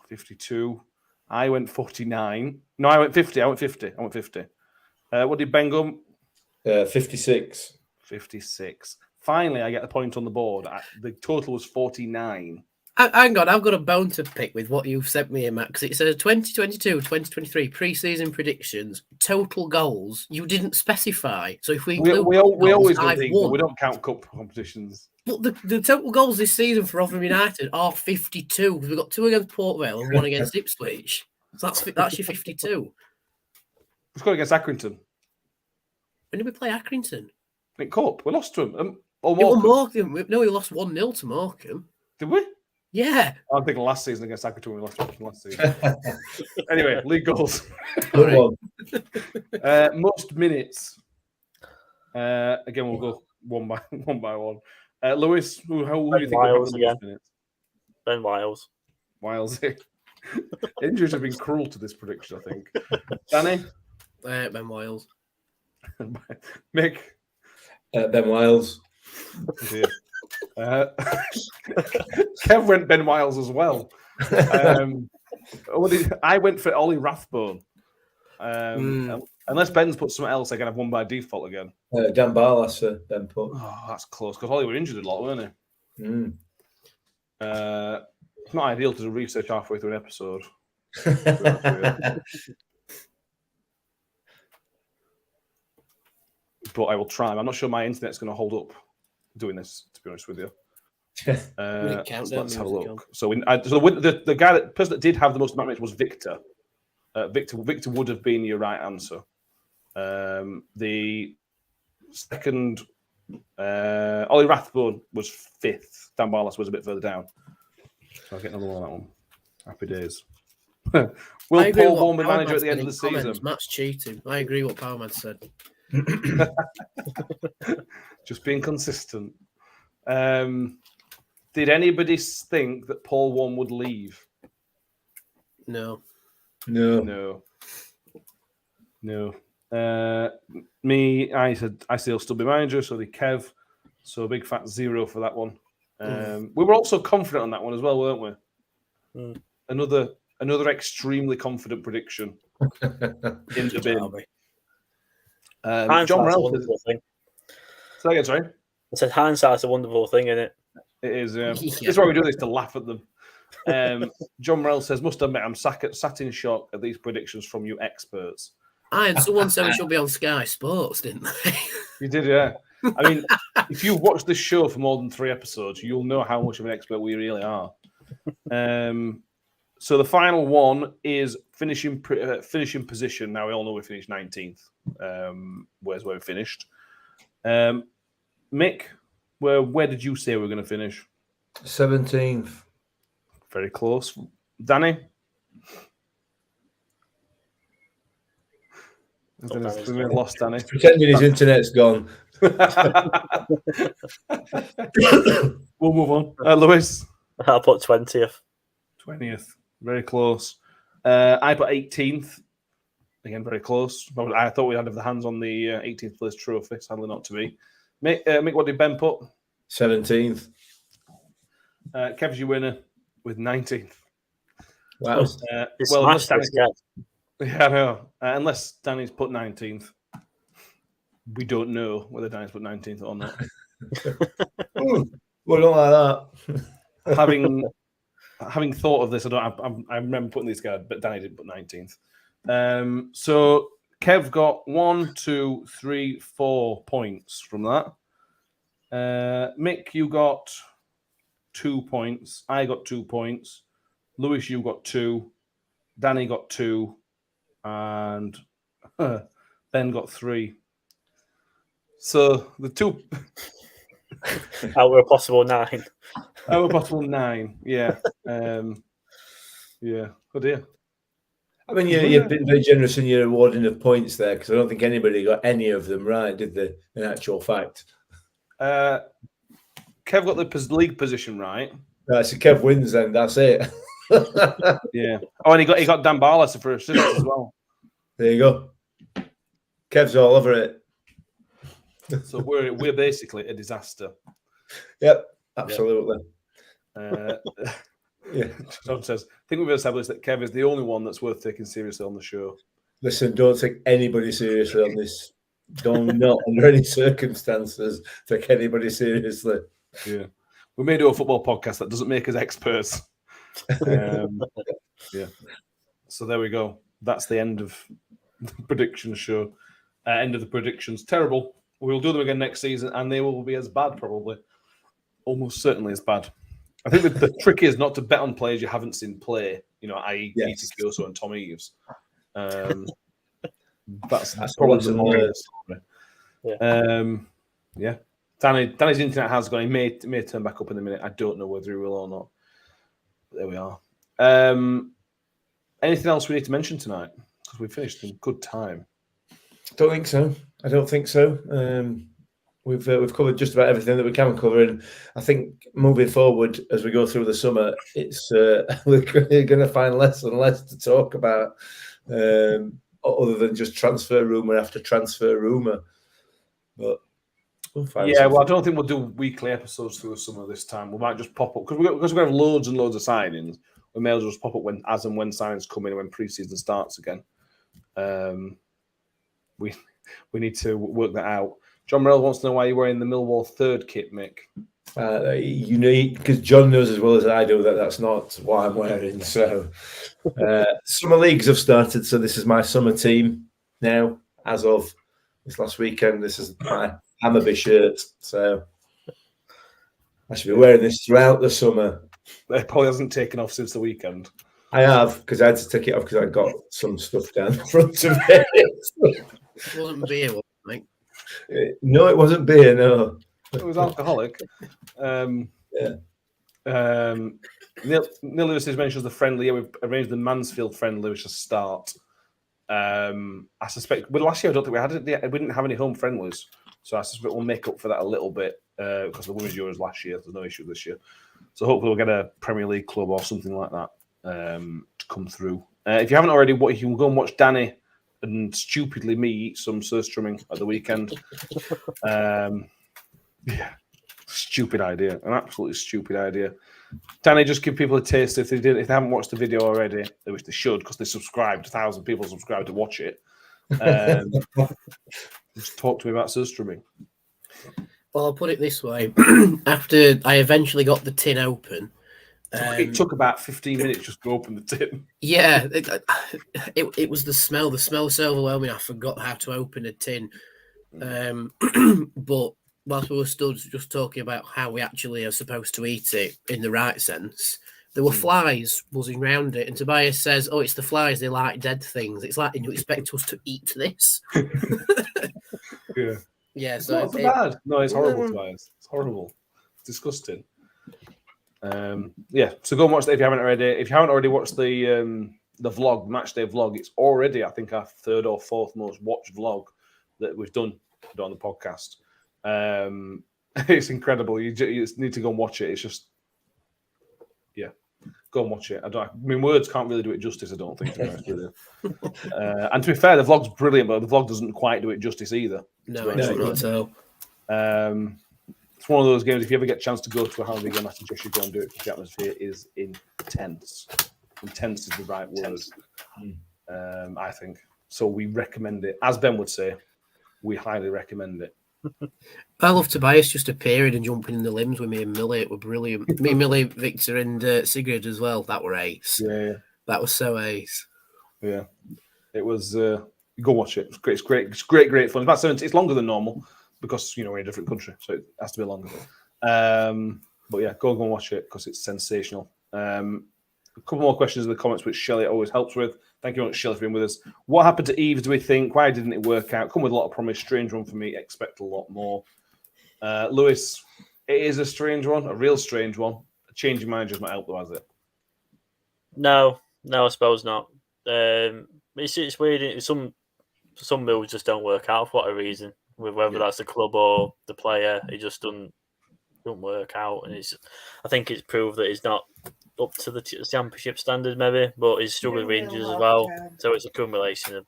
52. I went 49. No, I went 50. I went 50. What did Ben go? 56. 56. Finally, I get the point on the board. The total was 49. Hang on, I've got a bone to pick with what you've sent me here, Matt, because it says 2022-2023 pre-season predictions, total goals. You didn't specify. So if we include we goals, always do I've things, but won. we don't count cup competitions. But the total goals this season for Rotherham United are 52. We've got 2 against Port Vale and 1 against Ipswich. So that's your 52. We scored against Accrington. When did we play Accrington? In cup, we lost to them. Morecambe. No, we lost 1-0 to Morecambe. Did we? Yeah. I'm thinking last season against Accrington we lost last season. Anyway, league goals. Good one. Most minutes. Again, we'll go one by one. Lewis, who do you think Wiles will have the most again. minutes? Ben Wiles. Wiles. Injuries have been cruel to this prediction, I think. Danny? Ben Wiles. Mick? Ben Wiles. Kev went Ben Wiles as well. I went for Ollie Rathbone. Unless Ben's put something else, I can have one by default again. Dan Barlas for Ben put. Oh, that's close because Ollie were injured a lot, weren't he? Mm. It's not ideal to do research halfway through an episode. But I will try. I'm not sure my internet's going to hold up doing this, to be honest with you. Let's have a look. So, the person that did have the most amount of minutes was Victor. Victor would have been your right answer. The second, Ollie Rathbone was 5th. Dan Barlas was a bit further down. So I'll get another one on that one. Happy days. Will Paul Vaughan be manager at the end of the season? Matt's cheating. I agree what Powerman said. Just being consistent. Did anybody think that Paul Vaughan would leave? No. Me, I said he'll still be manager, so the Kev. So a big fat 0 for that one. We were also confident on that one as well, weren't we? Another extremely confident prediction in the bin. John Ralph. Say again, sorry. I said hindsight's a wonderful thing, isn't it? It is. It's why we do this, to laugh at them. John Morell says, must admit, I'm sat in shock at these predictions from you experts. And someone said we should be on Sky Sports, didn't they? You did, yeah. I mean, if you've watched this show for more than 3 episodes, you'll know how much of an expert we really are. So the final one is finishing position. Now, we all know we finished 19th. Where's where we finished? Mick, where did you say we were going to finish? 17th. Very close. Danny? We lost Danny. Pretending his internet's gone. We'll move on. Lewis? I'll put 20th. 20th. Very close. I put 18th. Again, very close. I thought we had the hands on the 18th place trophy. Sadly not to be. Mick, what did Ben put? 17th. Kev's your winner with 19th. Wow. Unless Danny's, yeah, I know. Unless Danny's put 19th. We don't know whether Danny's put 19th or not. Well, not like that. Having thought of this, I remember putting these guys, but Danny didn't put 19th. So Kev got 1, 2, 3, 4 points from that. Mick, you got 2 points. I got 2 points. Lewis, you got 2. Danny got 2. And Ben got 3. So the 2... Out of a possible 9. Out of a possible 9, yeah. Yeah, oh dear. I mean, you've been very generous in your awarding of points there, because I don't think anybody got any of them right, did they, in actual fact? Kev got the league position right. Right, so Kev wins then, that's it. Yeah. Oh, and he got Dan Barlas for assists as well. There you go. Kev's all over it. So we're basically a disaster. Yep, absolutely. Yeah. John says, I think we've established that Kev is the only one that's worth taking seriously on the show. Listen, don't take anybody seriously on this. Don't not under any circumstances take anybody seriously. Yeah. We may do a football podcast that doesn't make us experts. Yeah. So there we go. That's the end of the prediction show. End of the predictions. Terrible. We'll do them again next season, and they will be as bad, probably. Almost certainly as bad. I think the trick is not to bet on players you haven't seen play, i.e. Peter Kioso and Tom Eaves. That's probably the moral of the story. Yeah. Danny's internet has gone. He may turn back up in a minute. I don't know whether he will or not. But there we are. Anything else we need to mention tonight? Because we finished in good time. Don't think so. I don't think so. We've covered just about everything that we can cover, and I think moving forward as we go through the summer, it's we're going to find less and less to talk about, other than just transfer rumor after transfer rumor. But we'll find. Yeah, well, I don't think we'll do weekly episodes through the summer this time. We might just pop up because we have loads and loads of signings. We may as well just pop up when signings come in when pre-season starts again. We need to work that out. John Morell wants to know why you're wearing the Millwall third kit, Mick. Because John knows as well as I do that that's not what I'm wearing. So summer leagues have started, so this is my summer team now. As of this last weekend, this is my Hammarby shirt. So I should be wearing this throughout the summer. It probably hasn't taken off since the weekend. I have, because I had to take it off because I got some stuff down the front of it. It wasn't beer, was it, mate? No, it wasn't beer, no. It was alcoholic. Neil Lewis has mentioned the friendly. Yeah, we've arranged the Mansfield friendly, which is a start. I suspect, but last year I don't think we had it. We didn't have any home friendlies, so I suspect we'll make up for that a little bit because the Women's Euros last year. There's no issue this year, so hopefully we'll get a Premier League club or something like that to come through. If you haven't already, you can go and watch Danny and stupidly me eat some surströmming at the weekend. Yeah, stupid idea, an absolutely stupid idea. Danny, just give people a taste if they haven't watched the video already, which they should because they subscribed. 1,000 people subscribed to watch it. Just talk to me about surströmming. Well, I'll put it this way: after I eventually got the tin open, it took about 15 minutes just to open the tin. Yeah, it was the smell. The smell was so overwhelming. I forgot how to open a tin. But whilst we were stood just talking about how we actually are supposed to eat it in the right sense, there were flies buzzing around it. And Tobias says, "Oh, it's the flies. They like dead things. It's like you expect us to eat this." Yeah. Yeah. It's So not so bad. No, it's horrible, Tobias. It's horrible. It's disgusting. So go and watch that if you haven't already. If you haven't already watched the vlog, match day vlog, it's already, I think, our third or fourth most watched vlog that we've done on the podcast. It's incredible. You just need to go and watch it. It's just, go and watch it. I mean, words can't really do it justice, I don't think, to be honest with you. And to be fair, the vlog's brilliant, but the vlog doesn't quite do it justice either. No, not at all. It's one of those games, if you ever get a chance to go to a Hammarby game, I suggest you go and do it because the atmosphere is intense. Intense is the right word, I think. So we recommend it. As Ben would say, we highly recommend it. I love Tobias just appearing and jumping in the limbs with me and Millie. It were brilliant. Me, Millie, Victor, and Sigrid as well. That were ace. Yeah. That was so ace. Yeah. It was. Go watch it. It's great. It's great. It's great fun. It's about 70. It's longer than normal because we're in a different country, so it has to be longer. But yeah, go and watch it because it's sensational. A couple more questions in the comments, which Shelley always helps with. Thank you very much, Shelley, for being with us. What happened to Eves, do we think? Why didn't it work out? Come with a lot of promise. Strange one for me. Expect a lot more. Lewis, it is a strange one, a real strange one. A change in managers might help, though, has it? No, I suppose not. It's weird. Some moves just don't work out for whatever reason. Whether that's the club or the player, it just doesn't work out. And I think it's proved that he's not up to the championship standard, maybe, but he's struggling with injuries as well. So it's a accumulation of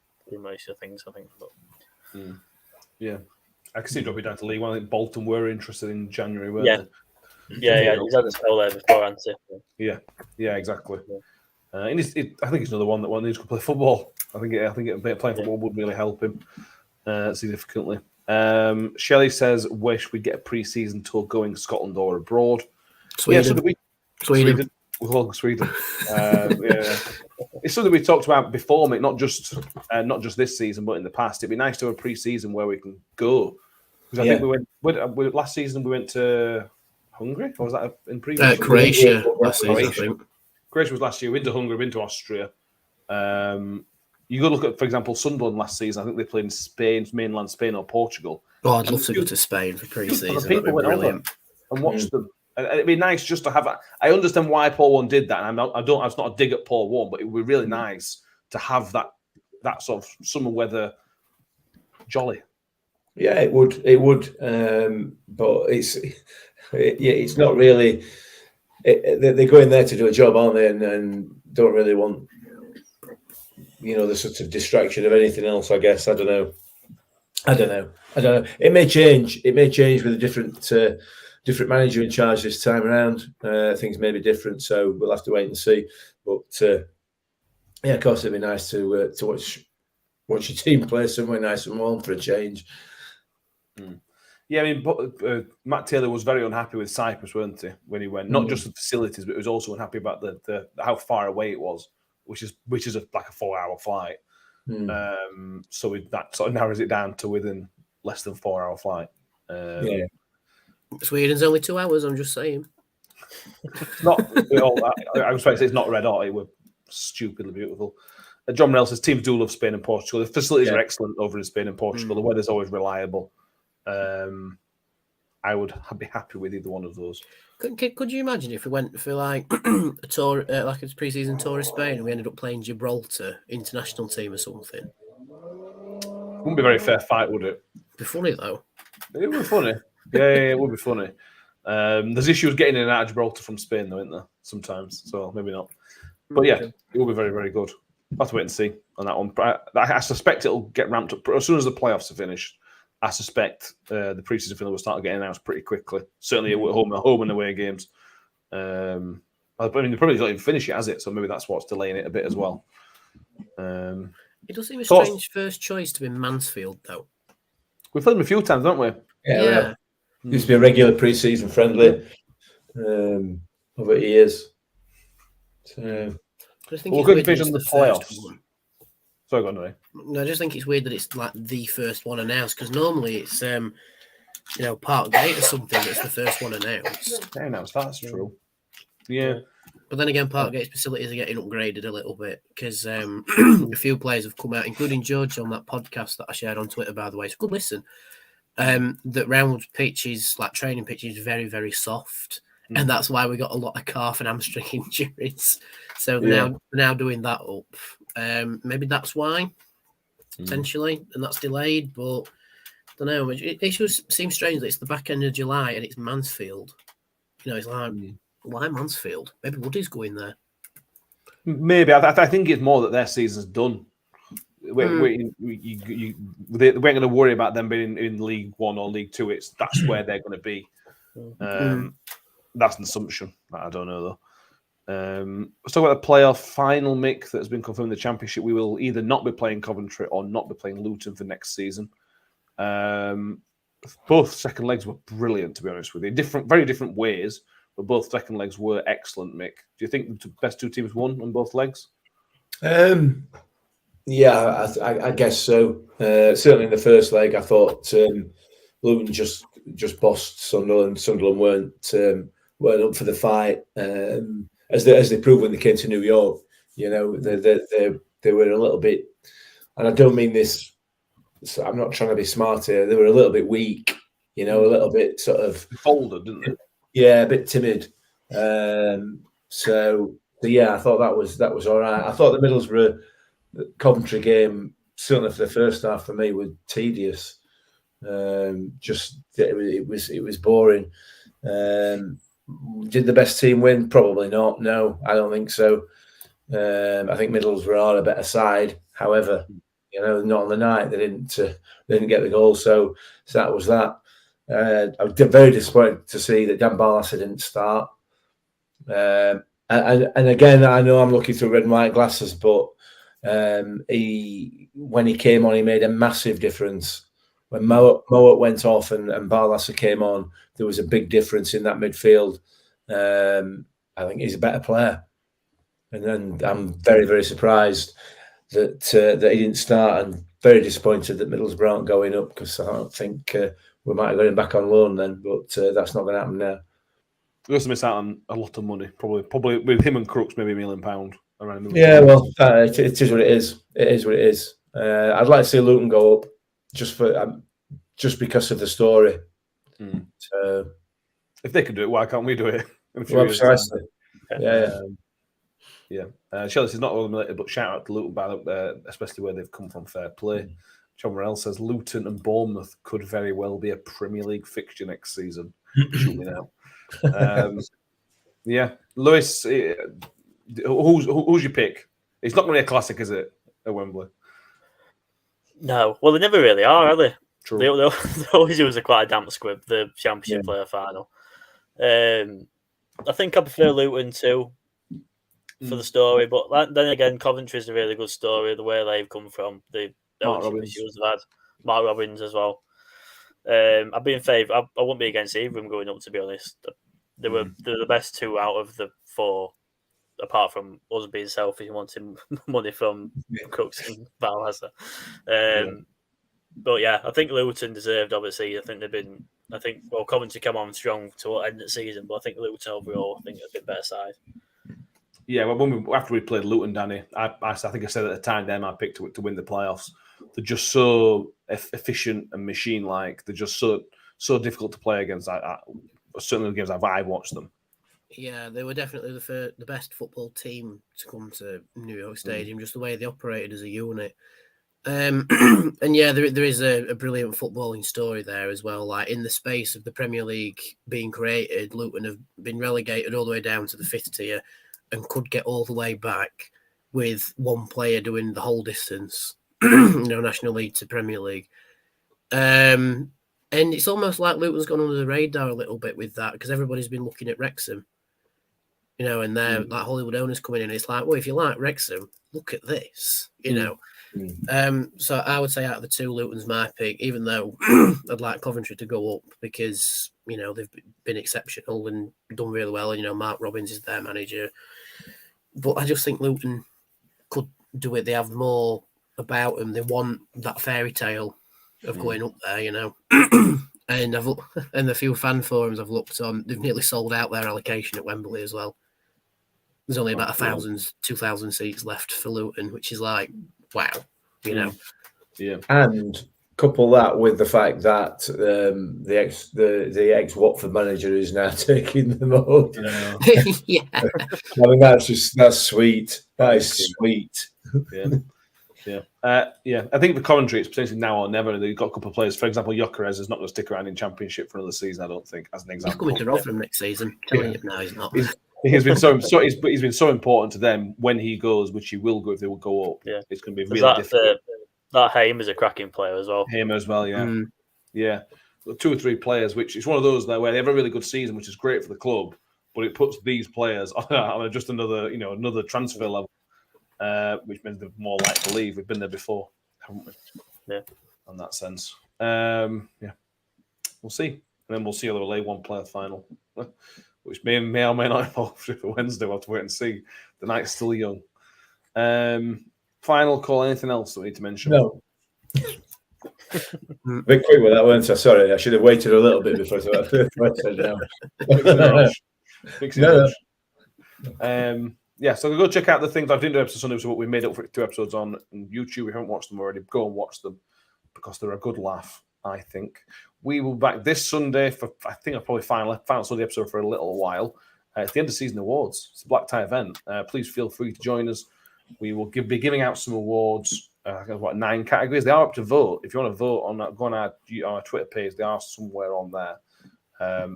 things, I think. But Yeah, I can see dropping down to League One. I think Bolton were interested in January, weren't they? Yeah, he's had a spell there before, hasn't he? Yeah, exactly. And I think it's another one that needs to play football. I think playing football would really help him significantly. Shelley says, "Wish we'd get a pre-season tour going Scotland or abroad." Sweden. Yeah, so we. Sweden. We'll Sweden. Yeah. It's something we talked about before, mate. Not just this season, but in the past. It'd be nice to have a pre-season where we can go. Because I think we went last season. We went to Hungary, or was that in previous? Croatia last season, I think. Croatia was last year. We've been to Hungary, been to Austria. You go look at, for example, Sunderland last season. I think they played in Spain, mainland Spain or Portugal. Oh, I'd love to go to Spain for pre-season. People went over and watched them. And it'd be nice just to have. I understand why Paul Warne did that. And it's not a dig at Paul Warne, but it would be really nice to have that sort of summer weather jolly. Yeah, it would. But it's not really. They're going there to do a job, aren't they? And don't really want, the sort of distraction of anything else. I guess I don't know. It may change. It may change with a different manager in charge this time around. Things may be different, so we'll have to wait and see. But of course, it'd be nice to watch your team play somewhere nice and warm for a change. Yeah, I mean, Matt Taylor was very unhappy with Cyprus, weren't he, when he went? Not just the facilities, but he was also unhappy about the how far away it was, which is like a 4-hour flight. So that sort of narrows it down to within less than 4-hour flight. Sweden's only 2 hours. I'm just saying. Not. I was trying to say it's not red hot. It was stupidly beautiful. John Morell says teams do love Spain and Portugal. The facilities are excellent over in Spain and Portugal. The weather's always reliable. I would be happy with either one of those. Could you imagine if we went for like a tour, like a pre-season tour of Spain, and we ended up playing Gibraltar international team or something? Wouldn't be a very fair fight, would it? Be funny though. It would be funny. Yeah, it would be funny. There's issues getting in and out of Gibraltar from Spain, though, isn't there? Sometimes, so maybe not. But yeah, it will be very, very good. We'll have to wait and see on that one. I suspect it'll get ramped up as soon as the playoffs are finished. I suspect the preseason final will start getting announced pretty quickly. Certainly at home and away games. I mean, they probably don't even finish it, has it? So maybe that's what's delaying it a bit as well. It does seem a strange first choice to be Mansfield, though. We've played them a few times, haven't we? Yeah. Used to be a regular pre-season friendly over years. So we'll go division the playoffs. Sorry, go on, Ray. No, I just think it's weird that it's like the first one announced, because normally it's Parkgate or something that's the first one announced. That's true. Yeah. But then again, Parkgate's facilities are getting upgraded a little bit because a few players have come out, including George on that podcast that I shared on Twitter, by the way. It's a good listen. That round pitches, like training pitches, very, very soft. And that's why we got a lot of calf and hamstring injuries. So they're now doing that up. Maybe that's why, potentially, and that's delayed. But I don't know. It just seems strange that it's the back end of July and it's Mansfield. It's like, why Mansfield? Maybe Woody's going there. Maybe. I think it's more that their season's done. They weren't going to worry about them being in League One or League Two. That's where they're going to be. That's an assumption. I don't know though. Let's talk about the playoff final, Mick, that has been confirmed in the Championship. We will either not be playing Coventry or not be playing Luton for next season. Both second legs were brilliant, to be honest with you. Very different ways, but both second legs were excellent, Mick. Do you think the best two teams won on both legs? Yeah, I guess so. Certainly in the first leg, I thought Luton just bossed Sunderland. Sunderland weren't up for the fight, as they proved when they came to New York. They were a little bit, and I don't mean this. So I'm not trying to be smart here. They were a little bit weak, a little bit sort of folded, didn't they? Yeah, a bit timid. So yeah, I thought that was all right. I thought the Middlesbrough Coventry game, certainly for the first half, for me, was tedious. It was boring. Did the best team win? Probably not. No, I don't think so. I think Middlesbrough are a better side. However, not on the night. They didn't get the goal, so that was that. I was very disappointed to see that Dan Barlaser didn't start. And again, I know I'm looking through red and white glasses, but when he came on, he made a massive difference. When Mowat went off and Barlaser came on, there was a big difference in that midfield. I think he's a better player, and then I'm very, very surprised that he didn't start, and very disappointed that Middlesbrough aren't going up, because I don't think we might have got him back on loan then, but that's not going to happen now. We're going to miss out on a lot of money, probably with him and Crooks, maybe £1 million around. £1 million. Yeah, well, it is what it is. It is what it is. I'd like to see Luton go up just because of the story. So, if they can do it, why can't we do it? Well, precisely. Yeah. Chelsea is not all related, but shout out to Luton, especially where they've come from. Fair play. John Morrell says Luton and Bournemouth could very well be a Premier League fixture next season. Shoot me now. Lewis, who's your pick? It's not going to be a classic, is it, at Wembley? No. Well, they never really are they? True. They always use quite a damp squib, the Championship player final. I think I prefer Luton too for the story, but then again, Coventry's a really good story. The way they've come from, the issues they've had, Mark Robbins as well. I'd be in favour. I wouldn't be against either of them going up, to be honest. They were the best two out of the four, apart from us being selfish and wanting money from Crooks and Barlaser. But yeah, I think Luton deserved. Obviously, I think Coventry came on strong to end the season, but I think Luton overall, a bit better side. Yeah, well, after we played Luton, Danny, I think I said at the time, them I picked to win the playoffs. They're just so efficient and machine-like. They're just so difficult to play against. Certainly the games I've watched them. Yeah, they were definitely the best football team to come to New York Stadium, just the way they operated as a unit. And yeah, there is a brilliant footballing story there as well. Like, in the space of the Premier League being created, Luton have been relegated all the way down to the 5th tier and could get all the way back with one player doing the whole distance, National League to Premier League. And it's almost like Luton's gone under the radar a little bit with that, because everybody's been looking at Wrexham, and they're like Hollywood owners coming in. It's like, well, if you like Wrexham, look at this, So I would say out of the two, Luton's my pick, even though I'd like Coventry to go up because, they've been exceptional and done really well. And, Mark Robbins is their manager. But I just think Luton could do it. They have more about them. They want that fairy tale of going up there, And and the few fan forums I've looked on, they've nearly sold out their allocation at Wembley as well. There's only about 2,000 seats left for Luton, which is like, wow, Yeah. And couple that with the fact that the ex Watford manager is now taking them up. Yeah. I mean, that's sweet. That is sweet. Yeah. I think the Coventry, it's potentially now or never. They've got a couple of players. For example, Gyökeres is not going to stick around in Championship for another season, I don't think, as an example. He's coming to Rotherham next season. Telling you now, he's not. He's been he's been so important to them when he goes, which he will go if they will go up. Yeah. It's going to be really difficult. That Haim is a cracking player as well. Haim as well, yeah. Yeah. 2 or 3 players, which is one of those where they have a really good season, which is great for the club, but it puts these players on just another transfer level, which means they're more likely to leave. We've been there before, haven't we? Yeah. In that sense. We'll see. And then we'll see how they'll A1 player final, which may or may not involve for Wednesday. We'll have to wait and see. The night's still young. Final call. Anything else that we need to mention? No. A bit quick with that, weren't I? Sorry, I should have waited a little bit before I said no. So go check out the things I've done to episode Sunday, so what we made up for 2 episodes on YouTube. If you haven't watched them already, go and watch them because they're a good laugh, I think. We will be back this Sunday for, I think, probably final Sunday episode for a little while. It's the end of season awards. It's a black tie event. Please feel free to join us. We will be giving out some awards. 9 categories. They are up to vote. If you want to vote on that, go on our Twitter page. They are somewhere on there.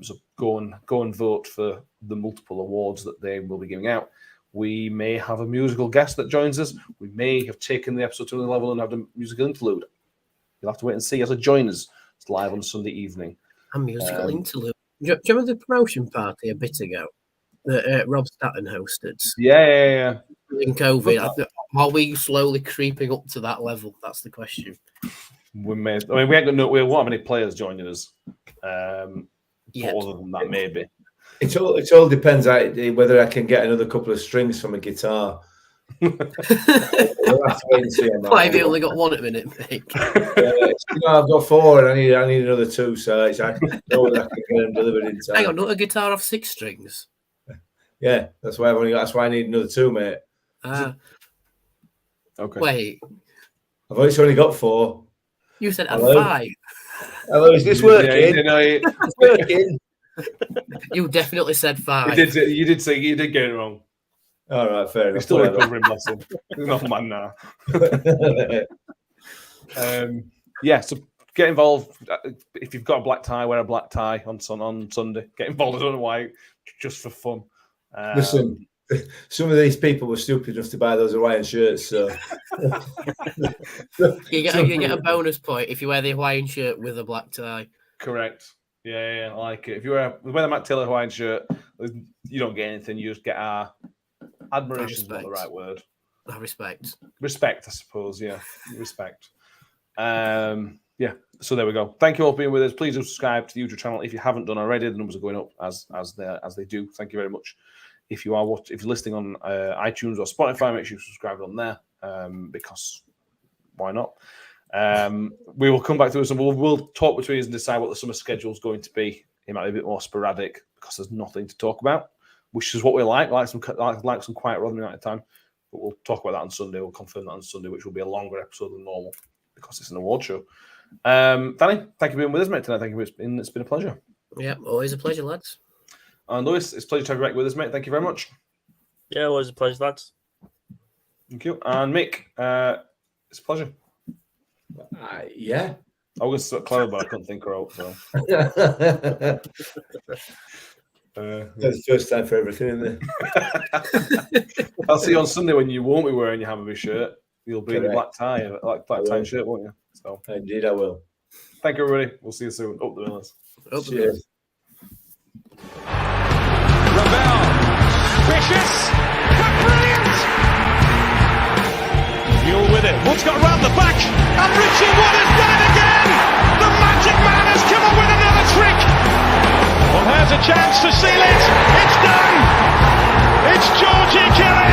So go and vote for the multiple awards that they will be giving out. We may have a musical guest that joins us. We may have taken the episode to another level and have a musical interlude. You'll have to wait and see. As a join us, it's live on Sunday evening. A musical interlude. Do you remember the promotion party a bit ago that Rob Statten hosted Yeah. in COVID? Are we slowly creeping up to that level? That's the question. We ain't got we won't have any players joining us. Yet. Other than that, maybe. It all depends whether I can get another couple of strings from a guitar. We'll have to wait and see on that. Why have you only got one at the minute, mate? I've got 4 and I need another 2, so I know that I can get them delivered in time. Hang on, not a guitar off 6 strings. Yeah, that's why I need another 2, mate. Okay. Wait, I've only got 4. you said at Hello? 5. Hello, is this working? It's working. You definitely said 5. You did get it wrong. All right, fair enough. He's still recovering, bless him. He's not a man now. So get involved. If you've got a black tie, wear a black tie on Sunday. Get involved. I don't know why, just for fun. Listen, some of these people were stupid enough to buy those Hawaiian shirts, so you get a bonus point if you wear the Hawaiian shirt with a black tie. Correct. Yeah, I like it. If you wear the Matt Taylor Hawaiian shirt, you don't get anything. You just get our admiration. Is not the right word. Respect, I suppose. Yeah, respect. So there we go. Thank you all for being with us. Please do subscribe to the YouTube channel if you haven't done already. The numbers are going up as they do. Thank you very much. If you're listening on iTunes or Spotify, make sure you subscribe on there because why not? We will come back to this and we'll talk between us and decide what the summer schedule is going to be. It might be a bit more sporadic because there's nothing to talk about, which is what we like some quiet Rotherham United time. But we'll talk about that on Sunday. We'll confirm that on Sunday, which will be a longer episode than normal because it's an award show. Danny, thank you for being with us, mate, tonight. Thank you. It's been a pleasure. Yeah, always a pleasure, lads. And Lewis, it's a pleasure to have you back with us, mate. Thank you very much. Yeah, always a pleasure, lads. Thank you. And Mick, it's a pleasure. Yeah. I was so clever, but I couldn't think her out. So. That's the first time for everything, isn't it? I'll see you on Sunday when you won't be wearing your Hammerby shirt. You'll be in a black tie, black tie shirt, won't you? So. Indeed, I will. Thank you, everybody. We'll see you soon. Up the Millers. Cheers. Ravel, vicious, brilliant. Mule with it. Wood's got around the back, and Richie Wood has done it again. The Magic Man has come up with another trick. Well, here's a chance to seal it. It's done. It's Georgie Kelly.